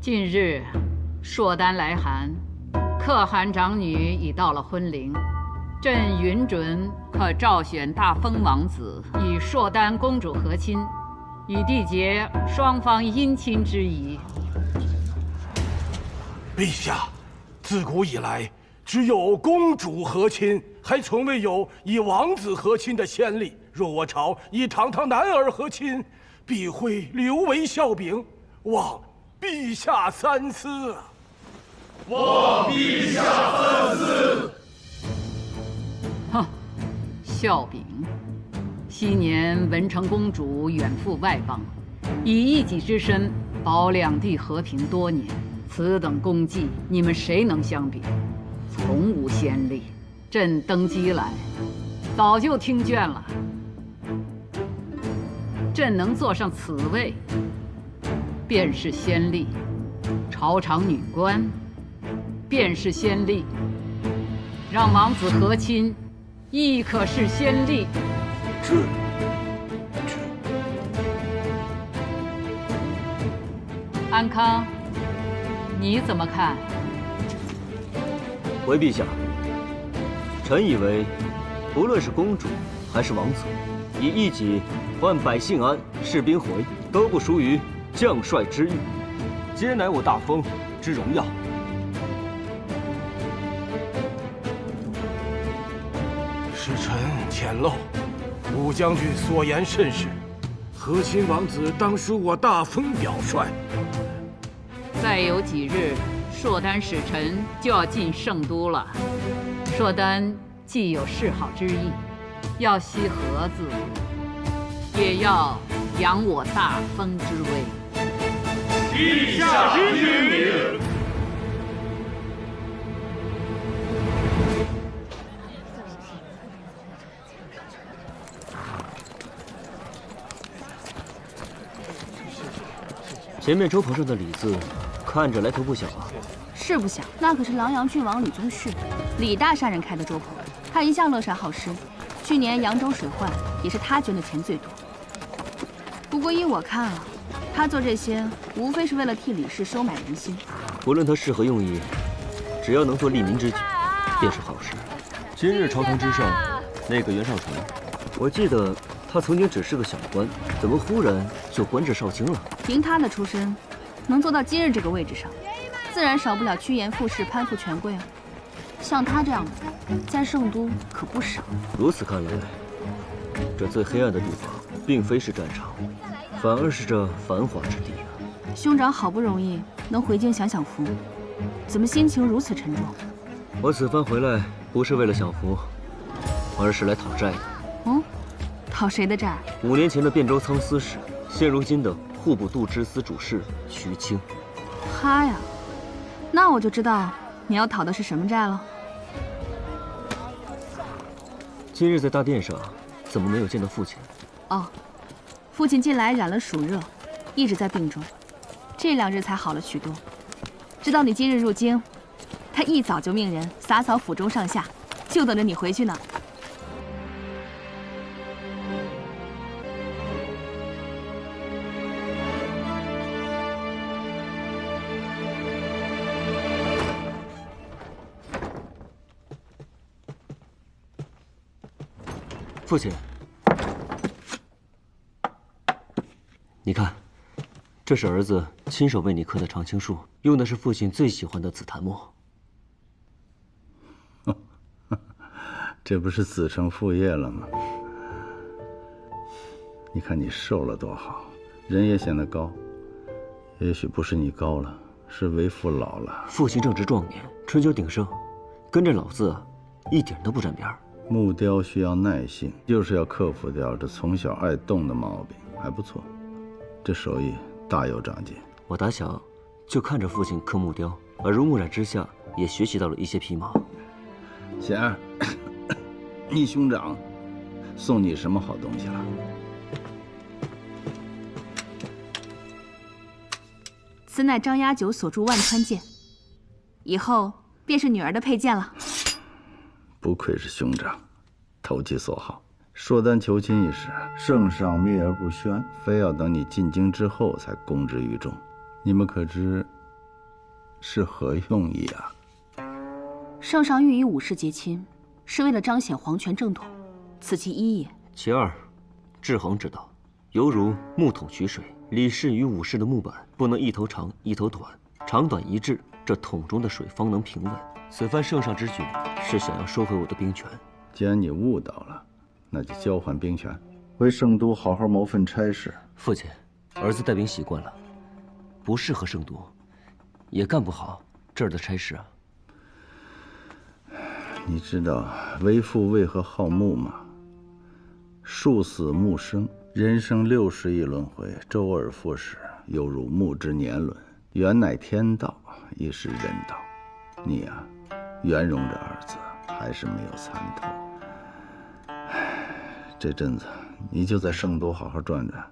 近日，朔丹来函，可汗长女已到了婚龄，朕允准可召选大封王子与朔丹公主和亲，以缔结双方姻亲之谊。陛下，自古以来，只有公主和亲，还从未有以王子和亲的先例。若我朝以堂堂男儿和亲，必会留为笑柄，望陛下三思。望陛下三思。哼，笑柄。昔年文成公主远赴外邦，以一己之身保两地和平多年，此等功绩，你们谁能相比？从无先例。朕登基来，早就听倦了。朕能坐上此位，便是先例；朝场女官，便是先例；让王子和亲，亦可是先例。安康，你怎么看？回陛下，臣以为，不论是公主还是王子，以一己换百姓安、士兵回，都不输于将帅之誉，皆乃我大封之荣耀。是臣浅陋，武将军所言甚是。和亲王子当属我大封表率。再有几日，硕丹使臣就要进圣都了。硕丹既有示好之意，要西河自负，也要扬我大封之威。陛下英明。前面周棚上的李字，看着来头不小啊。是不小，那可是琅琊郡王李宗旭，李大善人开的粥棚。他一向乐善好施，去年扬州水患也是他捐的钱最多。不过依我看啊，他做这些无非是为了替李氏收买人心。无论他是何用意，只要能做利民之举，便是好事。今日朝堂之上，那个袁绍成，我记得他曾经只是个小官，怎么忽然就官至少卿了？凭他的出身，能做到今日这个位置上，自然少不了趋炎附势、攀附权贵啊。像他这样的，在圣都可不少。如此看来，这最黑暗的地方，并非是战场，反而是这繁华之地啊。兄长好不容易能回京享享福，怎么心情如此沉重？我此番回来，不是为了享福，而是来讨债的。哦，讨谁的债？5年前的汴州仓司使，现如今的户部度支司主事徐清。他呀，那我就知道你要讨的是什么债了。今日在大殿上，怎么没有见到父亲？哦，父亲近来染了暑热，一直在病中，这2日才好了许多。知道你今日入京，他一早就命人洒扫府中上下，就等着你回去呢。父亲，你看，这是儿子亲手为你刻的常青树，用的是父亲最喜欢的紫檀木。这不是子承父业了吗？你看你瘦了多好，人也显得高。也许不是你高了，是为父老了。父亲正值壮年，春秋鼎盛，跟这老子一点都不沾边儿。木雕需要耐性，就是要克服掉这从小爱动的毛病，还不错，这手艺大有长进。我打小就看着父亲刻木雕，耳濡目染之下，也学习到了一些皮毛。贤儿，你兄长送你什么好东西了？此乃张押九所铸万川剑，以后便是女儿的佩剑了。不愧是兄长，投其所好。硕丹求亲一事，圣上秘而不宣，非要等你进京之后才公之于众。你们可知是何用意啊？圣上欲与武士结亲，是为了彰显皇权正统，此其一也。其二，制衡之道，犹如木桶取水，李氏与武士的木板不能一头长一头短，长短一致，这桶中的水方能平稳。此番圣上之举，是想要收回我的兵权，既然你悟到了，那就交换兵权，回圣都好好谋份差事。父亲，儿子带兵习惯了，不适合圣都，也干不好这儿的差事啊。你知道为父为何好木吗？树死木生，人生60亿轮回，周而复始，犹如木之年轮。缘乃天道，亦是人道。你呀，圆融这儿子还是没有参透。这阵子你就在圣都好好转转，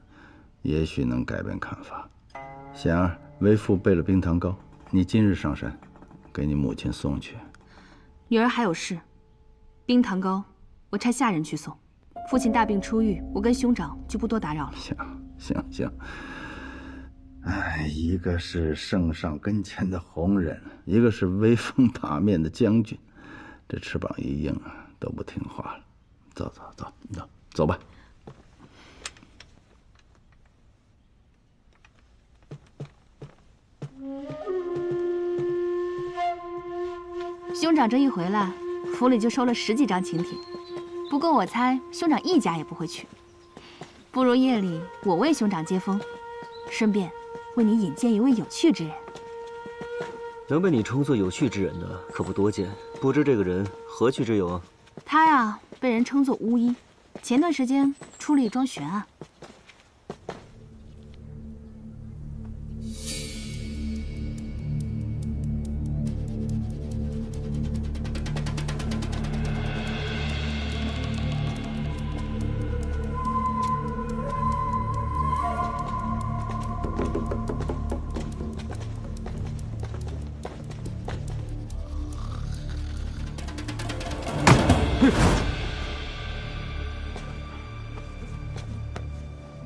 也许能改变看法。贤儿，为父备了冰糖糕，你今日上山，给你母亲送去。女儿还有事，冰糖糕我差下人去送。父亲大病初愈，我跟兄长就不多打扰了。行。哎，一个是圣上跟前的红人，一个是威风八面的将军，这翅膀一硬啊，都不听话了。走吧。兄长这一回来，府里就收了10几张请帖。不过我猜兄长一家也不会去，不如夜里我为兄长接风，顺便为你引荐一位有趣之人。能被你称作有趣之人的可不多见，不知这个人何去之有啊？他呀，被人称作巫医，前段时间出了一桩悬案。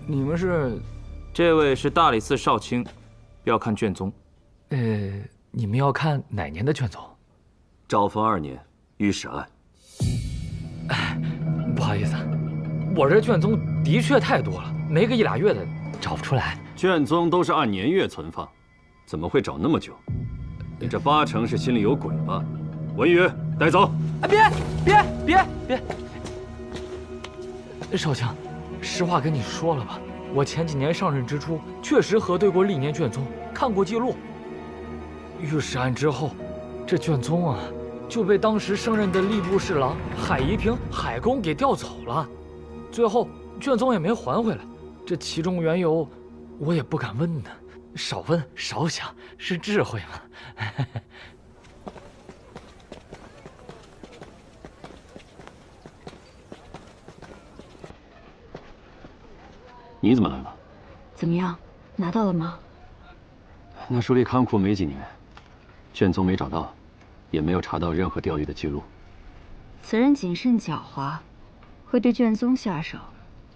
你们是？这位是大理寺少卿，要看卷宗。你们要看哪年的卷宗？昭丰2年，御史案。不好意思，我这卷宗的确太多了，没个1、2月的找不出来。卷宗都是按年月存放，怎么会找那么久？你这8成是心里有鬼吧？文宇，带走。别！少卿，实话跟你说了吧，我前几年上任之初，确实核对过历年卷宗，看过记录。御史案之后，这卷宗啊，就被当时升任的吏部侍郎海宜平海公给调走了，最后卷宗也没还回来。这其中缘由，我也不敢问呢。少问少想是智慧嘛。你怎么来了？怎么样，拿到了吗？那书里看库没几年，卷宗没找到，也没有查到任何钓鱼的记录。此人谨慎狡猾，会对卷宗下手，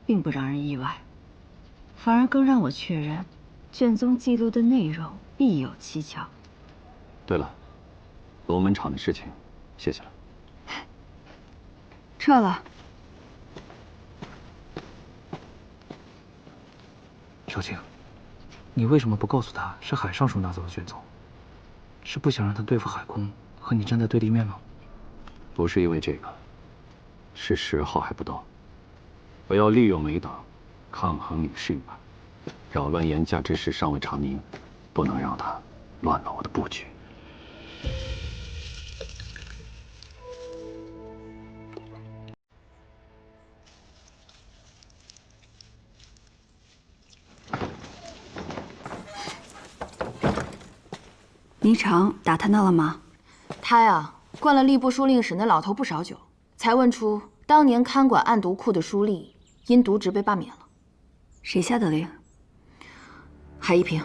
并不让人意外，反而更让我确认，卷宗记录的内容必有蹊跷。对了，龙门场的事情，谢谢了。撤了。少卿，你为什么不告诉他是海尚书拿走的卷宗？是不想让他对付海公，和你站在对立面吗？不是因为这个，是时候还不到。我要利用梅党抗衡李世远，扰乱严家之事尚未查明，不能让他乱了我的布局。霓裳打探到了吗？他呀，灌了吏部书令史那老头不少酒，才问出当年看管案牍库的书吏因渎职被罢免了。谁下的令？海宜平。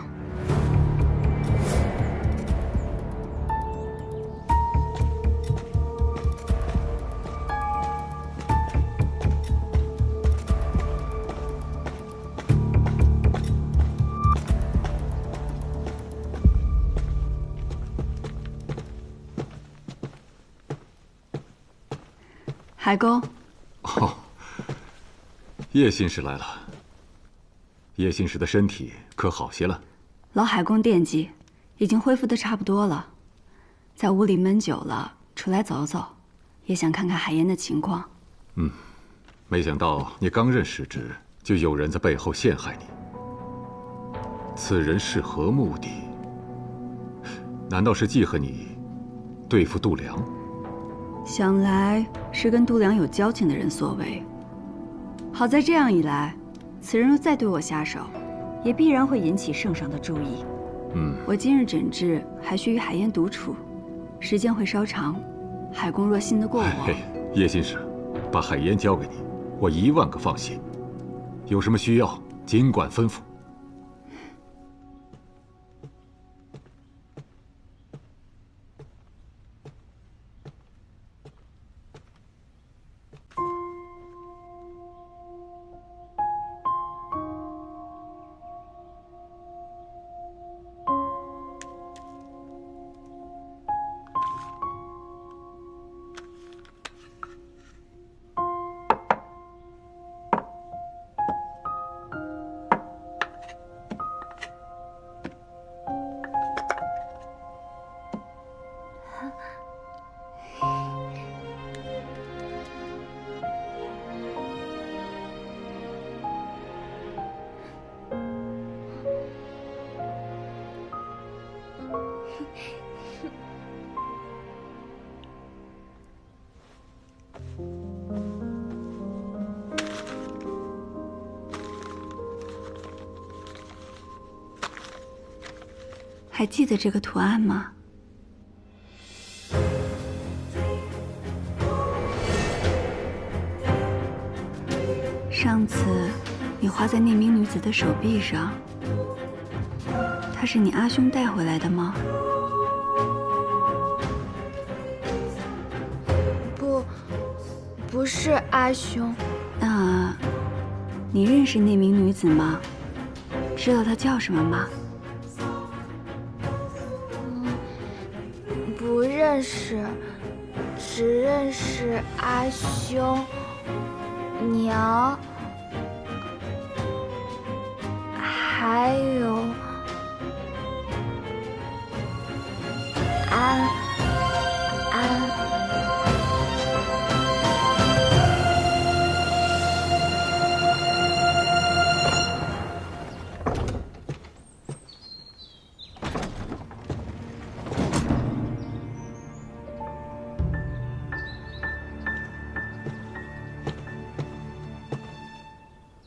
海公，哦，叶信使来了。叶信使的身体可好些了？老海公惦记，已经恢复的差不多了。在屋里闷久了，出来走走，也想看看海燕的情况。没想到你刚任使职，就有人在背后陷害你。此人是何目的？难道是记恨你对付度量？想来是跟度量有交情的人所为。好在这样一来，此人若再对我下手，也必然会引起圣上的注意。我今日诊治还需与海燕独处，时间会稍长。海公若信得过我，叶信使，把海燕交给你，我10000个放心。有什么需要，尽管吩咐。还记得这个图案吗？上次你画在那名女子的手臂上，她是你阿兄带回来的吗？不是阿兄。那，你认识那名女子吗？知道她叫什么吗？不认识，只认识阿兄、娘，还有安。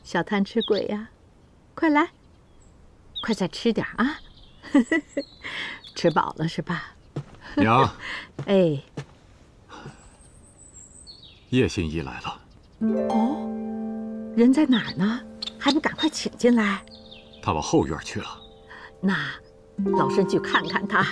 小贪吃鬼呀，快来，快再吃点啊！吃饱了是吧？娘，哎，叶信一来了。哦，人在哪儿呢？还不赶快请进来？他往后院去了。那老身去看看他。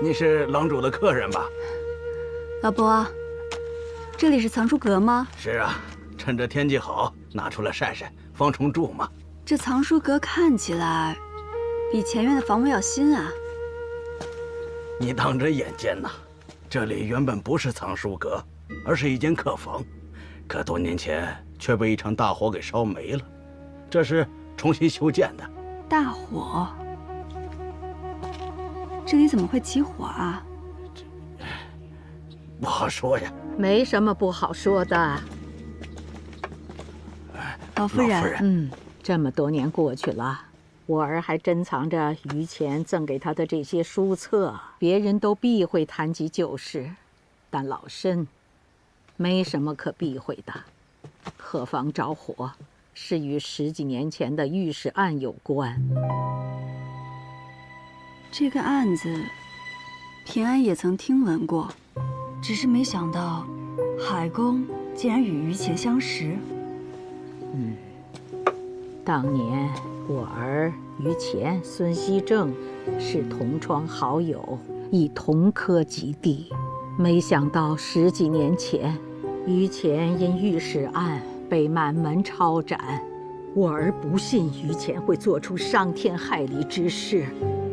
你是郎主的客人吧？老伯，这里是藏书阁吗？是啊，趁着天气好，拿出来晒晒，防虫蛀嘛。这藏书阁看起来比前院的房屋要新啊。你当真眼尖呐！这里原本不是藏书阁，而是一间客房，可多年前却被一场大火给烧没了，这是重新修建的。大火？这里怎么会起火啊？不好说呀。没什么不好说的。老夫人，这么多年过去了，我儿还珍藏着于前赠给他的这些书册，别人都避讳谈及旧事，但老身没什么可避讳的。客房着火是与10几年前的御史案有关。这个案子，平安也曾听闻过，只是没想到海公竟然与于前相识。当年我儿于乾、孙熙正是同窗好友，亦同科及第。没想到10几年前，于乾因御史案被满门抄斩，我儿不信于乾会做出伤天害理之事。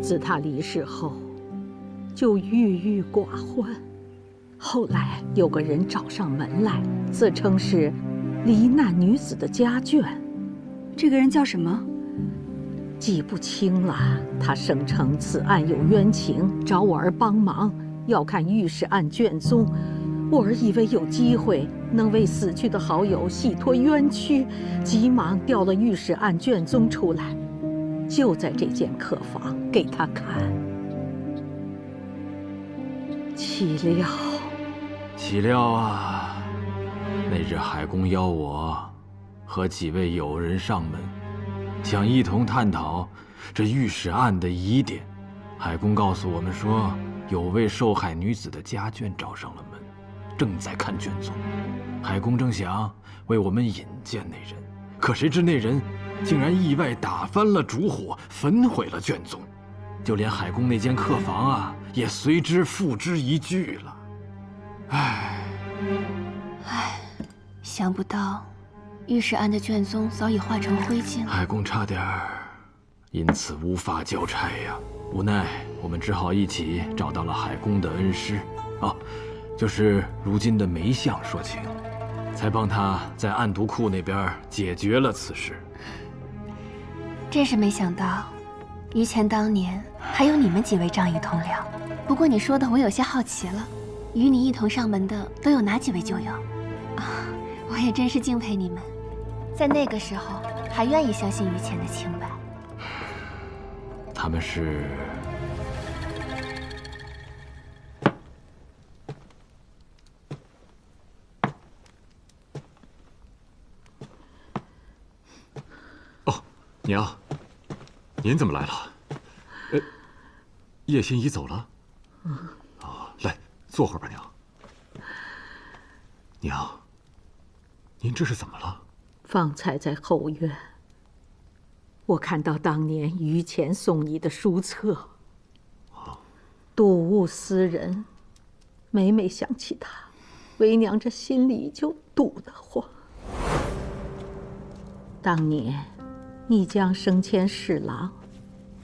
自他离世后，就郁郁寡欢。后来有个人找上门来，自称是罹难女子的家眷。这个人叫什么？记不清了。他声称此案有冤情，找我儿帮忙，要看御史案卷宗。我儿以为有机会能为死去的好友洗脱冤屈，急忙调了御史案卷宗出来，就在这间客房给他看。岂料啊，那日海公邀我和几位友人上门，想一同探讨这御史案的疑点。海公告诉我们说，有位受害女子的家眷找上了门，正在看卷宗。海公正想为我们引荐那人，可谁知那人竟然意外打翻了烛火，焚毁了卷宗，就连海公那间客房啊，也随之付之一炬了。想不到御史案的卷宗早已化成灰烬了。海公差点因此无法交差呀，无奈我们只好一起找到了海公的恩师，就是如今的梅相说情，才帮他在案牍库那边解决了此事。真是没想到，于乾当年还有你们几位仗义同僚。不过你说的我有些好奇了，与你一同上门的都有哪几位旧友？我也真是敬佩你们，在那个时候还愿意相信于乾的清白。他们是……哦，娘，您怎么来了？叶心怡走了？来，坐会儿吧，娘。娘，您这是怎么了？方才在后院，我看到当年于乾送你的书册，睹物思人，每每想起他，为娘这心里就堵得慌。当年你将升迁侍郎，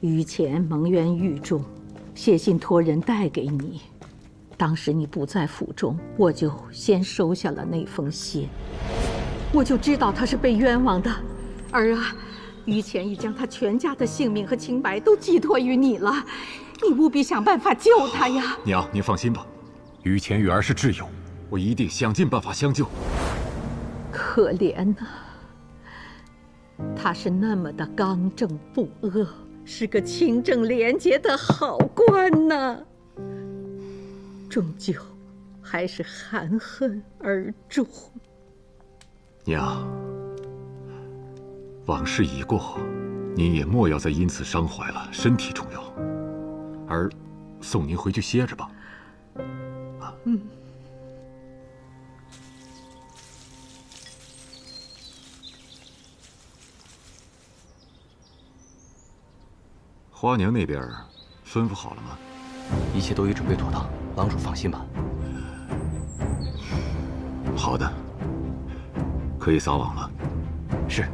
于乾蒙冤狱中，写信托人带给你。当时你不在府中，我就先收下了那封信。我就知道他是被冤枉的，于乾已将他全家的性命和清白都寄托于你了，你务必想办法救他呀！娘，您放心吧，于乾与儿是挚友，我一定想尽办法相救。可怜呐，他是那么的刚正不阿，是个清正廉洁的好官呐，终究还是含恨而终。娘，往事已过，您也莫要再因此伤怀了，身体重要。儿送您回去歇着吧。花娘那边吩咐好了吗？一切都已准备妥当，郎主放心吧。好的，可以撒网了。是。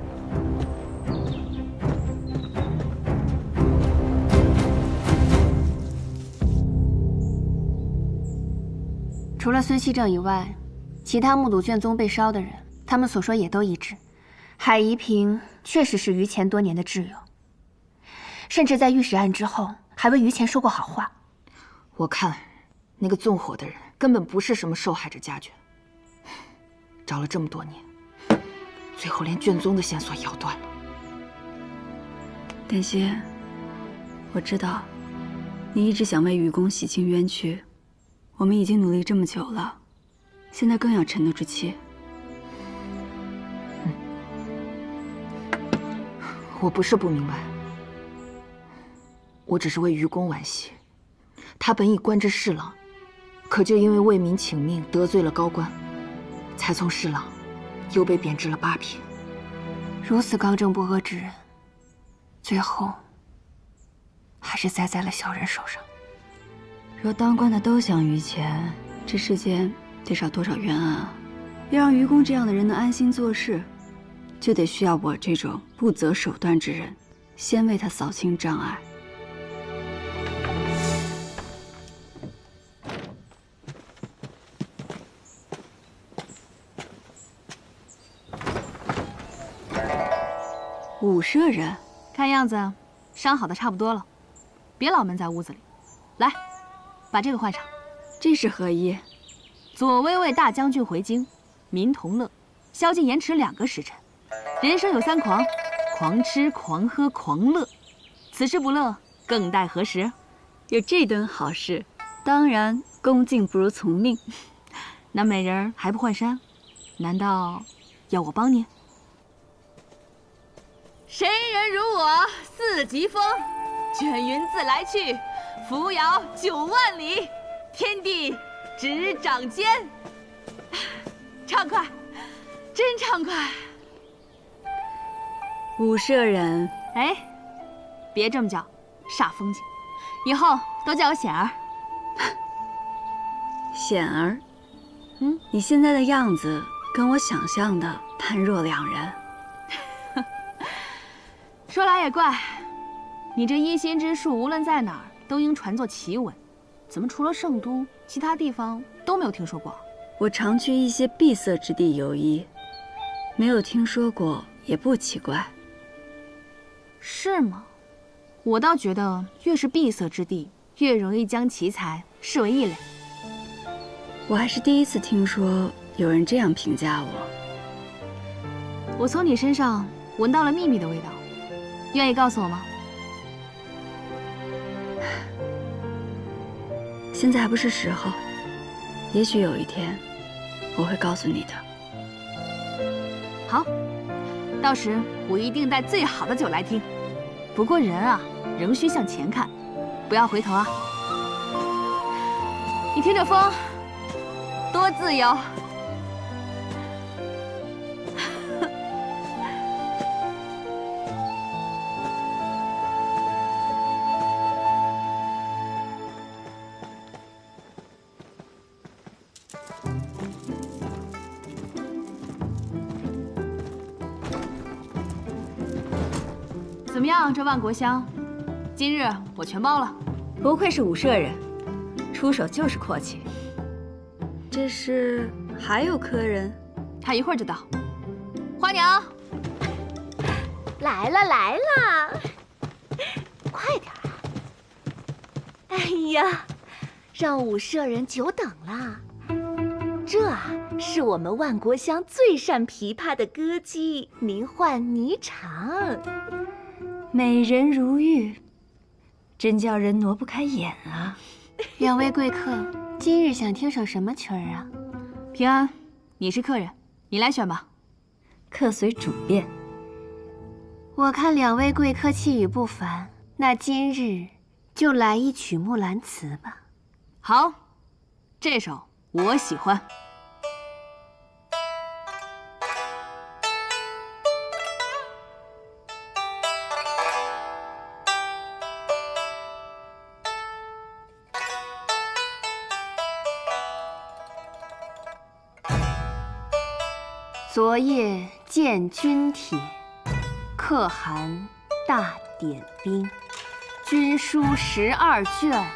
除了孙熙正以外，其他目睹卷宗被烧的人，他们所说也都一致。海夷平确实是于乾多年的挚友，甚至在御史案之后，还为于乾说过好话。我看，那个纵火的人根本不是什么受害者家眷，找了这么多年，最后连卷宗的线索也要断了。感谢，我知道，你一直想为愚公洗清冤屈，我们已经努力这么久了，现在更要沉得住气。我不是不明白，我只是为愚公惋惜。他本已官至侍郎，可就因为为民请命得罪了高官，才从侍郎又被贬至了8品。如此刚正不阿之人，最后还是栽在了小人手上。若当官的都想于钱，这世间得少多少冤案啊！要让愚公这样的人能安心做事，就得需要我这种不择手段之人，先为他扫清障碍。武舍人，看样子伤好的差不多了，别老闷在屋子里。来，把这个换上。这是何意？左威卫大将军回京，民同乐，宵禁延迟2个时辰。人生有3狂：狂吃、狂喝、狂乐。此时不乐，更待何时？有这顿好事，当然恭敬不如从命。那美人儿还不换衫？难道要我帮您？谁人如我4级风？卷云自来去，扶摇9万里。天地执掌间，畅快，真畅快。武舍人，哎，别这么叫，煞风景。以后都叫我显儿。显儿，你现在的样子跟我想象的判若两人。说来也怪，你这医心之术无论在哪儿都应传作奇闻，怎么除了圣都，其他地方都没有听说过？我常去一些闭塞之地游医，没有听说过也不奇怪。是吗？我倒觉得越是闭塞之地，越容易将奇才视为异类。我还是第一次听说有人这样评价我。我从你身上闻到了秘密的味道，愿意告诉我吗？现在还不是时候，也许有一天我会告诉你的。好，到时我一定带最好的酒来听。不过人啊，仍需向前看，不要回头啊。你听着风，多自由。怎么样，这万国香，今日我全包了。不愧是武舍人，出手就是阔气。这是还有客人？他一会儿就到。花娘，来了来了，快点啊！哎呀，让武舍人久等了。这啊，是我们万国香最善琵琶的歌姬，名唤霓裳。美人如玉，真叫人挪不开眼啊！两位贵客，今日想听首什么曲儿啊？平安，你是客人，你来选吧。客随主便。我看两位贵客气宇不凡，那今日就来一曲《木兰辞》吧。好，这首我喜欢。昨夜见军帖，可汗大点兵。军书12卷，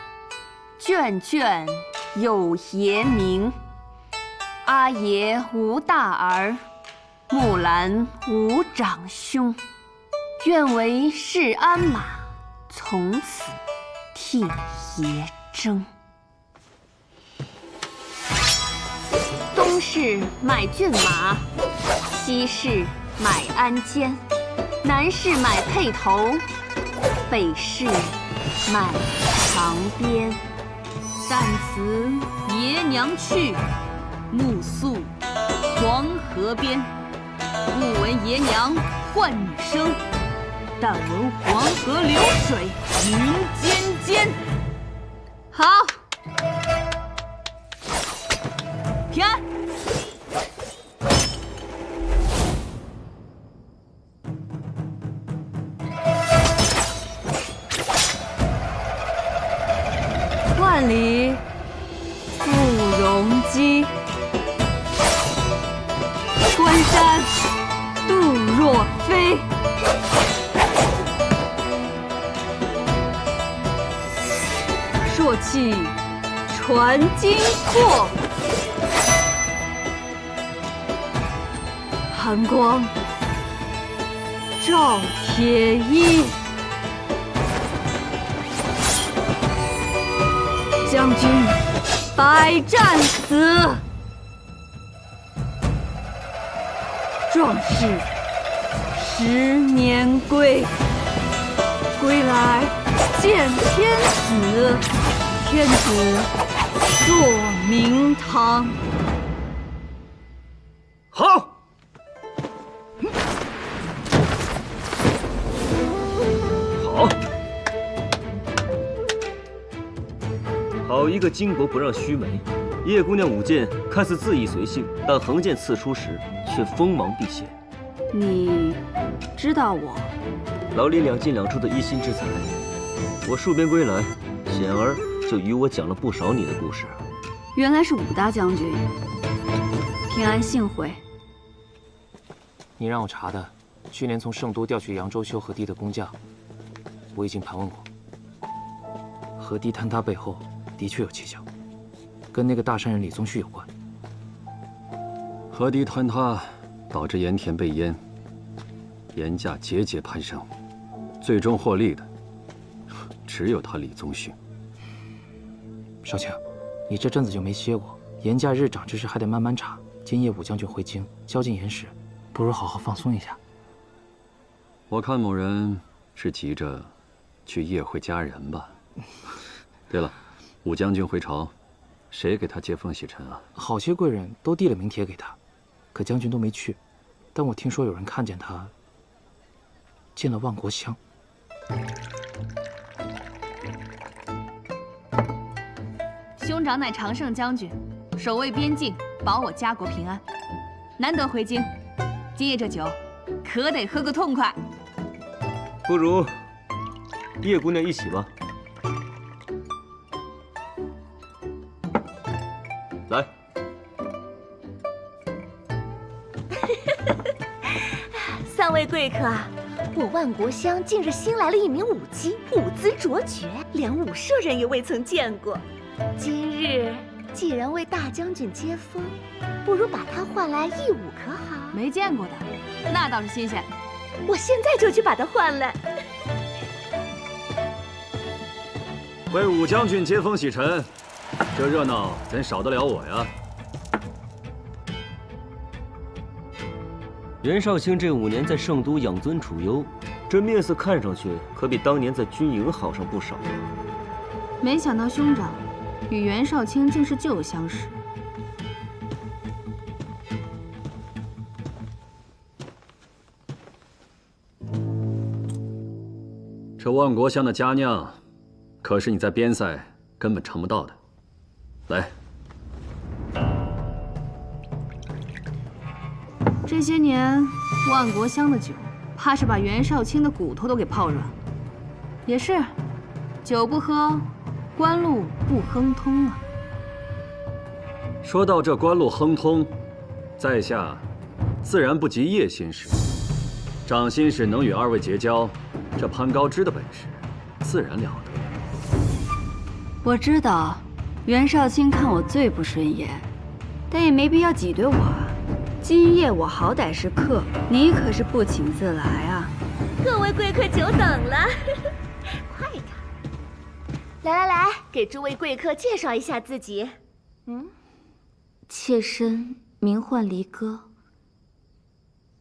卷卷有爷名。阿爷无大儿，木兰无长兄。愿为市鞍马，从此替爷征。东市买骏马，西市买鞍鞯，南市买辔头，北市买长鞭。但辞爷娘去，暮宿黄河边。不闻爷娘唤女声，但闻黄河流水云间间。好，平安。山，杜若飞。朔气传金柝，寒光照铁衣。将军百战死，壮士10年归。归来见天子，天子坐明堂。好。好。好一个巾帼不让须眉。叶姑娘舞剑看似恣意随性，但横剑刺出时却锋芒毕现。你知道我？老李2进2出的一心之才，我戍边归来，显而就与我讲了不少你的故事。原来是武大将军，平安幸会。你让我查的，去年从圣都调去扬州修河堤的工匠，我已经盘问过。河堤坍塌背后的确有蹊跷，跟那个大善人李宗旭有关。河堤坍塌导致盐田被淹，盐价节节攀升，最终获利的只有他李宗旭。少卿，你这阵子就没歇过，盐价日涨之时还得慢慢查。今夜武将军回京，宵禁盐食，不如好好放松一下。我看某人是急着去夜会佳人吧。对了，武将军回朝，谁给他接风洗尘啊？好些贵人都递了名帖给他，可将军都没去。但我听说有人看见他进了万国乡。兄长乃常胜将军，守卫边境，保我家国平安。难得回京，今夜这酒可得喝个痛快。不如叶姑娘一起吧。来。3位贵客啊，我万国乡近日新来了一名舞姬，舞姿卓绝，连武舍人也未曾见过。今日既然为大将军接风，不如把他唤来一舞可好？没见过的，那倒是新鲜。我现在就去把他唤来。为武将军接风洗尘，这热闹怎少得了我呀？袁绍卿这5年在圣都养尊处优，这面色看上去可比当年在军营好上不少。没想到兄长与袁绍卿竟是旧相识。这万国乡的佳酿，可是你在边塞根本尝不到的。来，这些年万国乡的酒，怕是把袁绍卿的骨头都给泡软了。也是，酒不喝，官路不亨通啊。说到这官路亨通，在下自然不及叶新使。长新使能与2位结交，这攀高枝的本事，自然了得。我知道，袁绍卿看我最不顺眼，但也没必要挤兑我啊。今夜我好歹是客，你可是不请自来啊！各位贵客久等了，快点！来，给诸位贵客介绍一下自己。妾身名唤离歌，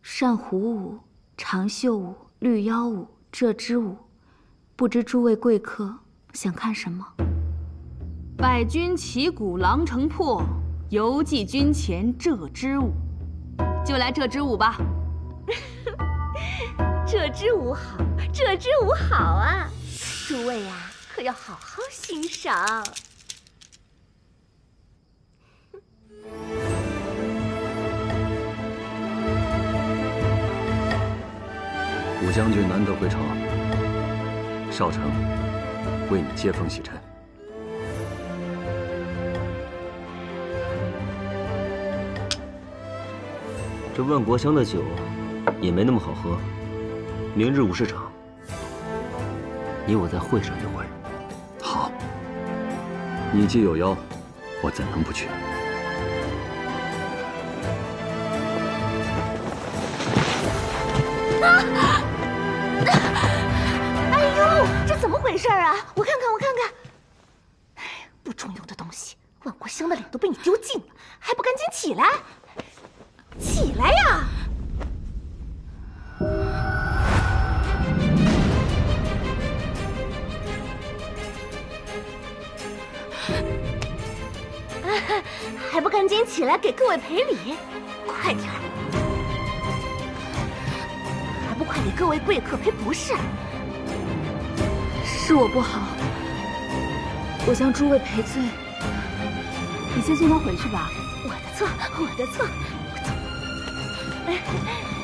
善胡舞、长袖舞、绿腰舞、这支舞，不知诸位贵客想看什么？百军旗鼓狼城破，犹记军前这支舞。就来这支舞吧。这支舞好，这支舞好啊！诸位啊，可要好好欣赏。武将军难得回朝，少城为你接风洗尘。这万国香的酒也没那么好喝。明日武士场，你我在会上约会。好，你既有邀，我怎能不去？哎呦，这怎么回事啊？我看看，我看看。哎，不中用的东西，万国香的脸都被你丢尽了，还不赶紧起来！起来呀！还不赶紧起来给各位赔礼！快点儿！还不快给各位贵客赔不是？是我不好，我向诸位赔罪。你先送他回去吧。我的错，我的错。我走。